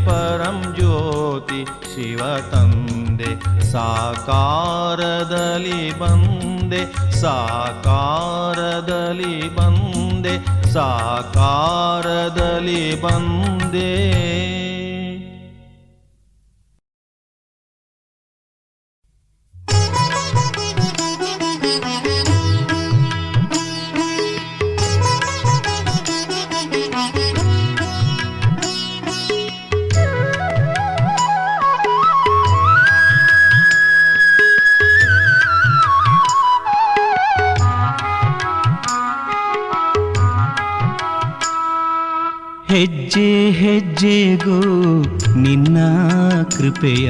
[SPEAKER 2] ಪರಂ ಜ್ಯೋತಿ ಶಿವ ತಂದೆ ಸಾಕಾರದಲ್ಲಿ ಬಂದೆ. ಸಾಕಾರದಲ್ಲಿ ಬಂದೆ. ಸಾಕಾರದಲ್ಲಿ ಬಂದೆ.
[SPEAKER 3] ಹೆಜ್ಜೆ ಹೆಜ್ಜೆಗೂ ನಿನ್ನ ಕೃಪೆಯ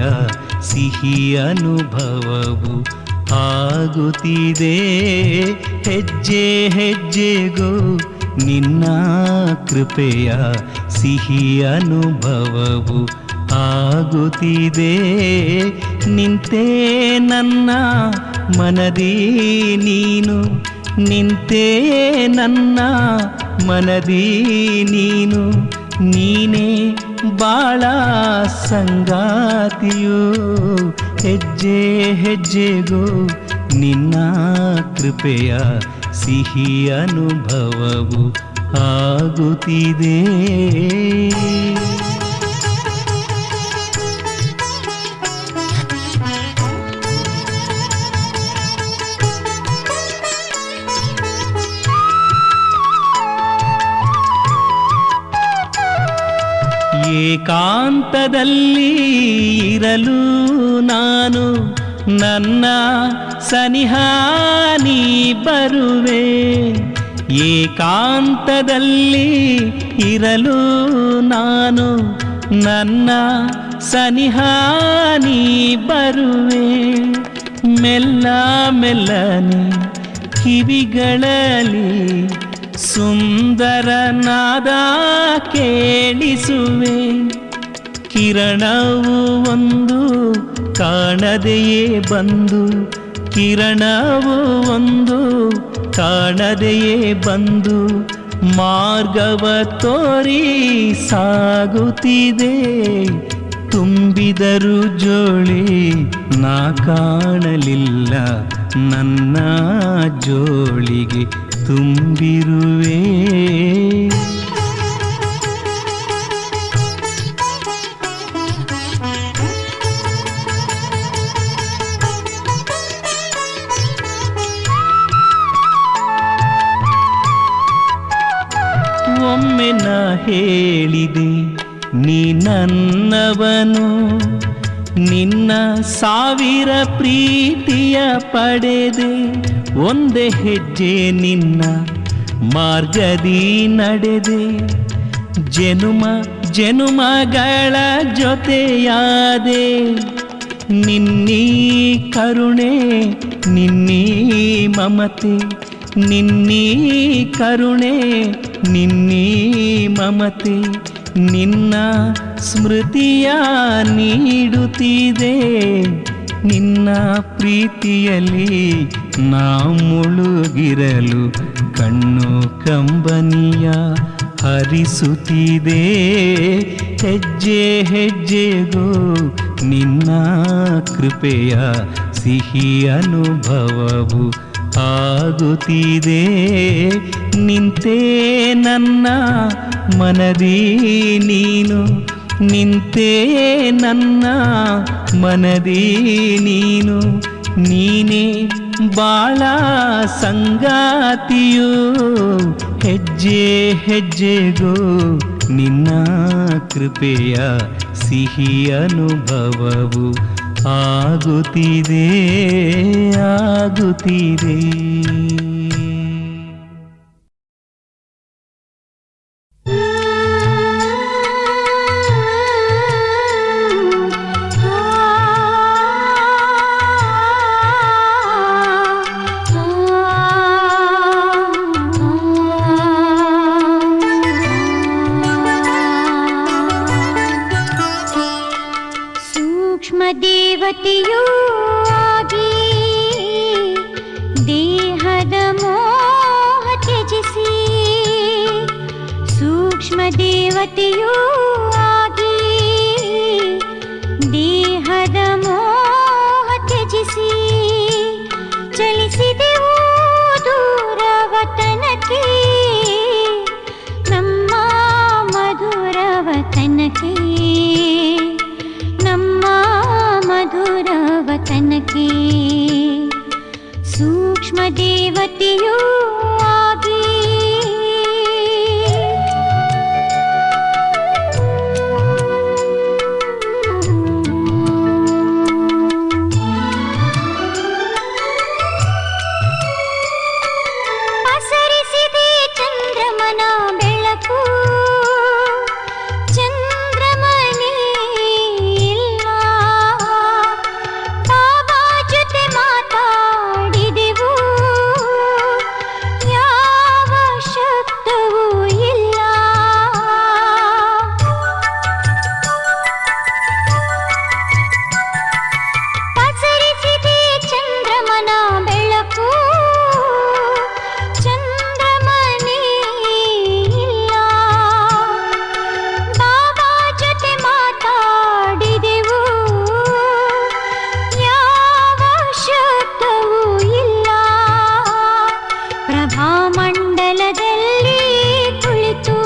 [SPEAKER 3] ಸಿಹಿ ಅನುಭವವು ಆಗುತ್ತಿದೆ. ಹೆಜ್ಜೆ ಹೆಜ್ಜೆಗೂ ನಿನ್ನ ಕೃಪೆಯ ಸಿಹಿ ಅನುಭವವು ಆಗುತ್ತಿದೆ. ನಿಂತೆ ನನ್ನ ಮನದಿ ನೀನು. ನಿಂತೆ ನನ್ನ ಮನದಿ ನೀನು. ನೀನೇ ಬಾಳ ಸಂಗಾತಿಯು. ಹೆಜ್ಜೆ ಹೆಜ್ಜೆಗೂ ನಿನ್ನ ಕೃಪೆಯ ಸಿಹಿ ಅನುಭವವು ಆಗುತ್ತಿದೆ. ಏಕಾಂತದಲ್ಲಿ ಇರಲು ನಾನು ನನ್ನ ಸನಿಹ ನೀ ಬರುವೆ. ಏಕಾಂತದಲ್ಲಿ ಇರಲು ನಾನು ನನ್ನ ಸನಿಹ ನೀ ಬರುವೆ. ಮೆಲ್ಲ ಮೆಲ್ಲನೆ ಕಿವಿಗಳಲ್ಲಿ ಸುಂದರನಾದ ಕೇಳಿಸುವೆ. ಕಿರಣವು ಒಂದು ಕಾಣದೆಯೇ ಬಂದು, ಕಿರಣವು ಒಂದು ಕಾಣದೆಯೇ ಬಂದು ಮಾರ್ಗವ ತೋರಿ ಸಾಗುತ್ತಿದೆ. ತುಂಬಿದರು ಜೋಳಿ ನಾ ಕಾಣಲಿಲ್ಲ, ನನ್ನ ಜೋಳಿಗೆ ತುಂಬಿರುವೆ. ಒಮ್ಮೆ ನಾ ಹೇಳಿದೆ ನೀ ನನ್ನವನು, ನಿನ್ನ ಸಾವಿರ ಪ್ರೀತಿಯ ಪಡೆದೆ. ಒಂದೇ ಹೆಜ್ಜೆ ನಿನ್ನ ಮಾರ್ಗದಿ ನಡೆದೆ, ಜನುಮ ಜನುಮಗಳ ಜೊತೆಯಾದೆ. ನಿನ್ನೀ ಕರುಣೆ ನಿನ್ನೀ ಮಮತೆ, ನಿನ್ನೀ ಕರುಣೆ ನಿನ್ನೀ ಮಮತೆ, ನಿನ್ನ ಸ್ಮೃತಿಯ ನೀಡುತ್ತಿದೆ. ನಿನ್ನ ಪ್ರೀತಿಯಲ್ಲಿ ನಾ ಮುಳುಗಿರಲು ಕಣ್ಣು ಕಂಬನಿಯ ಹರಿಸುತ್ತಿದೆ. ಹೆಜ್ಜೆ ಹೆಜ್ಜೆಗೂ ನಿನ್ನ ಕೃಪೆಯ ಸಿಹಿ ಅನುಭವವು ಆಗುತ್ತಿದೆ. ನಿಂತೇ ನನ್ನ ಮನದಿ ನೀನು, ನಿಂತೇ ನನ್ನ ಮನದಿ ನೀನು, ನೀನೇ ಬಾಳ ಸಂಗಾತಿಯು. ಹೆಜ್ಜೆ ಹೆಜ್ಜೆಗೂ ನಿನ್ನ ಕೃಪೆಯ ಸಿಹಿ ಅನುಭವವು ಆಗುತ್ತಿದೆ ಆಗುತ್ತಿದೆ.
[SPEAKER 4] ದೇವತೆಯೂ ಆಗಿ ದೇಹದ ಮೋಹ ತ್ಯಜಿಸಿ, ಸೂಕ್ಷ್ಮ ದೇವತೆಯೂ ಆಗಿ ದೇಹದ ಮೋಹ ತ್ಯಜಿಸಿ, ಚಲಿಸಿದೆವು ದೂರವತನಕ್ಕೆ ನಮ್ಮ ಮಧುರವತನಕ್ಕೆ, ನಮ್ಮ ಮಧುರವತನಕ್ಕೆ. ಸೂಕ್ಷ್ಮ ದೇವತೆಯೂ ಆಗಿ ಪಸರಿಸಿದೆ ಚಂದ್ರಮನ ಬೆಳಕು, ಚಂದ್ರಮನೇ ಇಲ್ಲ. ಬಾಬಾ ಜೊತೆ ಮಾತಾಡಿದೆವು, ಯಾವ ಶಬ್ದವೂ ಇಲ್ಲ. ಪಸರಿಸಿದೆ ಚಂದ್ರಮನ ಬೆಳಕು, ಚಂದ್ರಮನೇ ಇಲ್ಲ. ಬಾಬಾ ಜೊತೆ ಮಾತಾಡಿದೆವು, ಯಾವ ಶಬ್ದವೂ ಇಲ್ಲ. ಪ್ರಭಾಮಂಡಲದಲ್ಲಿ ಕುಳಿತು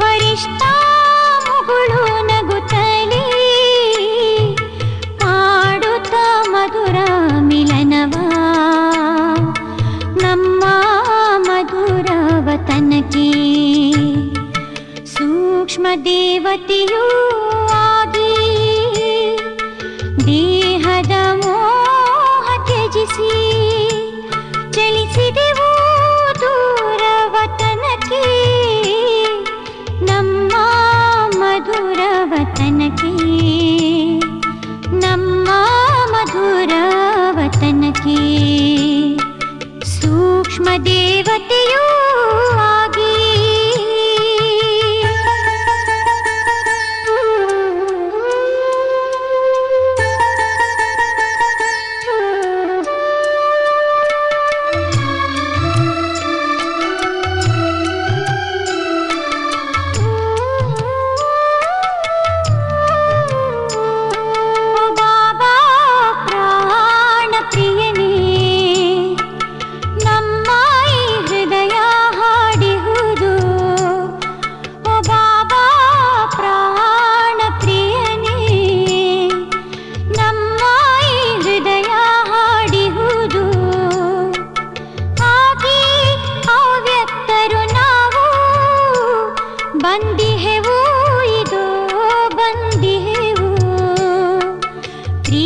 [SPEAKER 4] ಫರಿಷ್ಠಾ ಮುಗುಳು ನಗುತ್ತಲೇ ಮಾಡುತ್ತ ಮಧುರ ಮಿಲನವ ನಮ್ಮ ಮಧುರವತನಕ್ಕೆ. ಸೂಕ್ಷ್ಮ ದೇವತೆಯೂ ಆಗಿ ದೇಹದ ಮೋಹ ತ್ಯಜಿಸಿ, ಚಲಿಸಿದೆವು ದೂರವತನಕ್ಕೆ ನಮ್ಮ ಮಧುರವತನಕ್ಕೆ, ನಮ್ಮ ಮಧುರವತನಕ್ಕೆ. ಸೂಕ್ಷ್ಮ ದೇವತೆಯೂ ಆಗಿ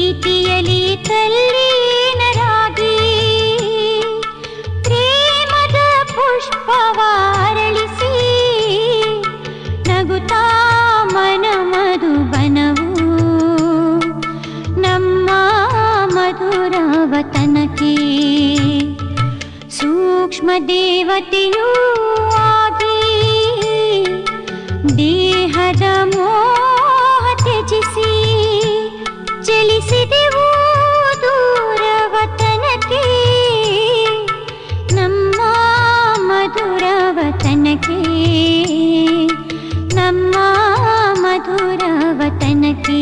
[SPEAKER 4] ಪ್ರೀತಿಯಲಿ ತಲ್ಲೀನರಾಗಿ ಪ್ರೇಮದ ಪುಷ್ಪವ ಅರಳಿಸಿ ನಗುತ್ತಾ ಮನ ಮಧುಬನವು ನಮ್ಮ ಮಧುರವತನಕ್ಕೆ ಸೂಕ್ಷ್ಮ ದೇವತೆಯೂ ಆಗಿ ದೇಹದ ಮೋಹ ತ್ಯಜಿಸಿ ಚಲಿಸಿದೆವು ದೂರವತನಕ್ಕೆ ನಮ್ಮ ಮಧುರವತನಕ್ಕೆ ನಮ್ಮ ಮಧುರವತನಕ್ಕೆ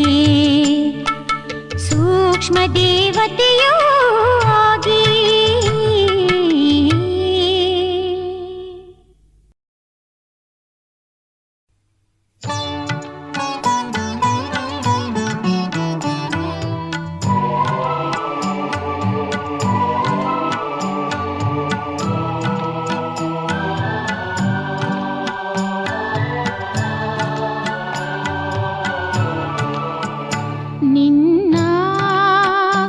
[SPEAKER 4] ಸೂಕ್ಷ್ಮ ದೇವತೆಯೂ ಆಗಿ ನಿನ್ನ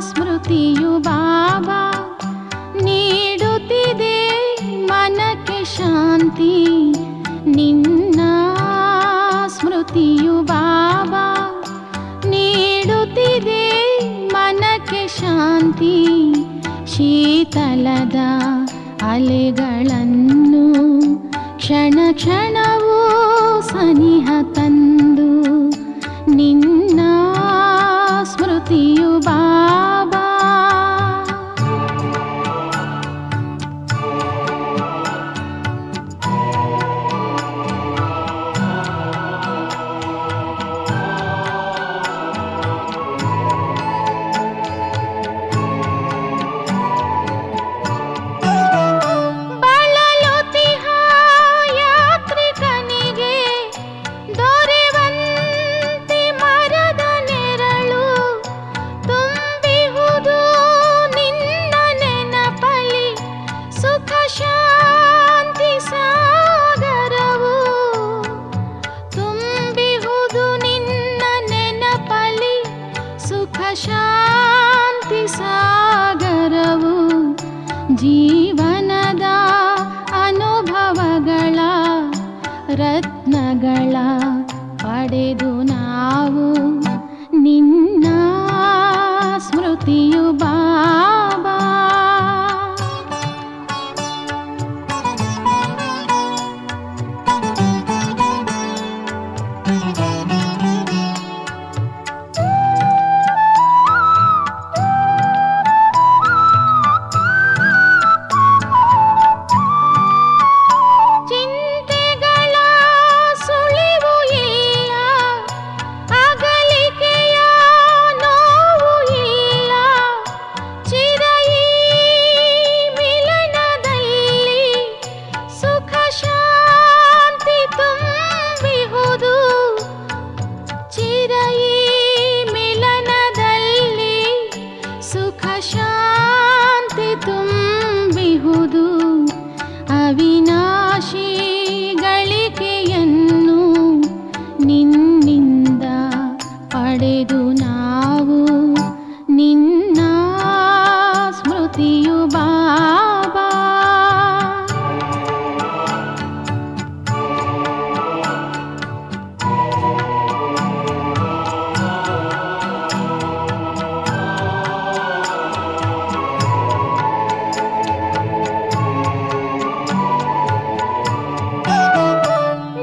[SPEAKER 4] ಸ್ಮೃತಿಯು ಬಾಬಾ ನೀಡುತ್ತಿದೆ ಮನಕ್ಕೆ ಶಾಂತಿ ನಿನ್ನ ಸ್ಮೃತಿಯು ಬಾಬಾ ನೀಡುತ್ತಿದೆ ಮನಕ್ಕೆ ಶಾಂತಿ ಶೀತಲದ ಅಲೆಗಳನ್ನು ಕ್ಷಣ ಕ್ಷಣವೂ ಸನಿಹ ತಂದು ನಿನ್ನ ಸ್ಮೃತಿಯು ಬಾಬಾ ಬಳಲುತಿಹ ಯಾತ್ರಿಕನಿಗೆ ದೊರೆವಂತೆ ಮರದ ನೆರಳು ತುಂಬಿಹುದು ನಿನ್ನ ನೆನಪಲಿ ಸುಖ ಶಾಂತಿ ಸಾಗರವು ತುಂಬಿಹುದು ನಿನ್ನ ನೆನಪಲಿ ಸುಖ ಶಾಂತಿ ಸಾಗರವು ಜೀವನದ ಅನುಭವಗಳ ರತ್ನಗಳ ಪಡೆದು ನಾವು ನಿನ್ನ ಸ್ಮೃತಿಯು ಬಾಬಾ ಚಿಂತೆಗಳ ಸುಳಿವು ಇಲ್ಲ ಅಗಲಿಕೆಯ ನೋವು ಇಲ್ಲ ಚಿರಯಿ ಮಿಲನದಲ್ಲಿ ಸುಖ ಶಾಂತಿ ತುಂಬಿಹುದು ಚಿರಯಿ ಮಿಲನದಲ್ಲಿ ಸುಖ ಶಾಂತಿ ತುಂಬಿಹುದು ಅವಿನಾಶಿ ಗಳಿಕೆಯನ್ನು ನಿನ್ನಿಂದ ಪಡೆದು ನಾವು ನಿನ್ನ ಸ್ಮೃತಿಯು ಬಾಬಾ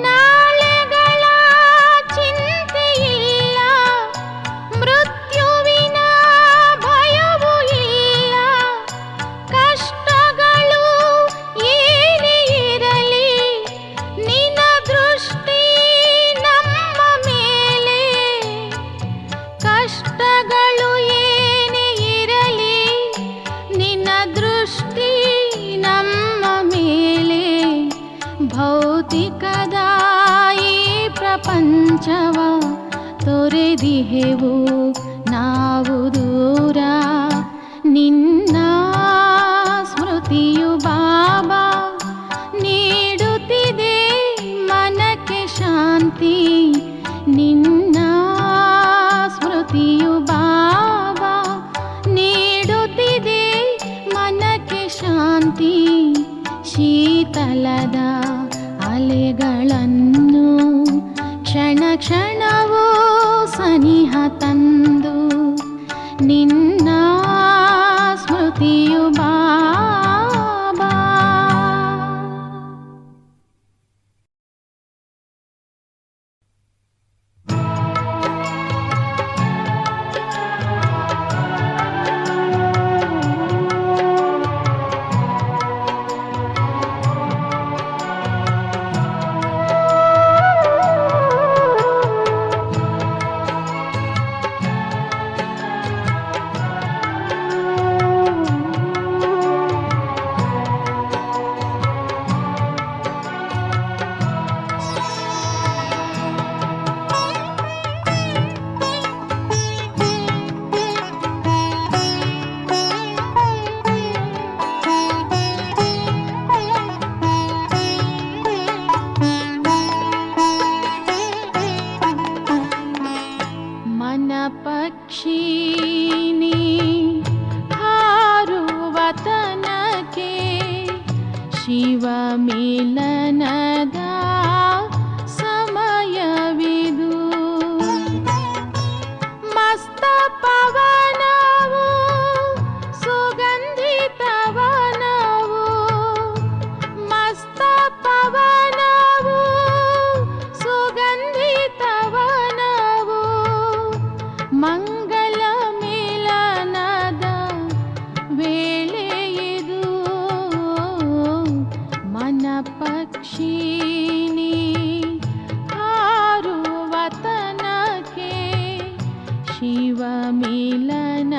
[SPEAKER 4] ನಾಳೆಗಳ ಚಿಂತೆಯಿಲ್ಲ ಮೃತ್ಯುವಿನ ಭಯವೂ ಇಲ್ಲ ಕಷ್ಟಗಳು ಏನೇ ಇರಲಿ ನಿನ್ನ ದೃಷ್ಟಿ ನಮ್ಮ ಮೇಲೆ ಕಷ್ಟಗಳು ಏನೇ ಇರಲಿ ನಿನ್ನ ದೃಷ್ಟಿ ನಮ್ಮ ಮೇಲೆ ಭೌತಿಕದ ಈ ಪ್ರಪಂಚವ ತೊರೆದಿಹೆವು ನಾವು ದೂರ ನಿನ್ನ ಸ್ಮೃತಿಯು ಬಾಬಾ ನೀಡುತ್ತಿದೆ ಮನಕ್ಕೆ ಶಾಂತಿ ನಿನ್ನ ಸ್ಮೃತಿಯು ಬಾಬಾ ನಿನ್ನ ಸ್ಮೃತಿಯು ಬಾಬಾ. मन पक्षिनी हाರುವ ತನಕೆ ಶಿವ ಮಿಲನದ ಸಮಯವಿದು. ಮಸ್ತ ಪವನವು ಸುಗಂಧಿತವನವು, ಮಸ್ತ ಪವನವು ಸುಗಂಧಿತವನವು, ಮಂಗಲ ಮಿಲನದ ವೇಳೆಯಿದು. ಮನ ಪಕ್ಷಿನಿ ಹಾರುವ ತನಕೆ ಶಿವ ಮಿಲನ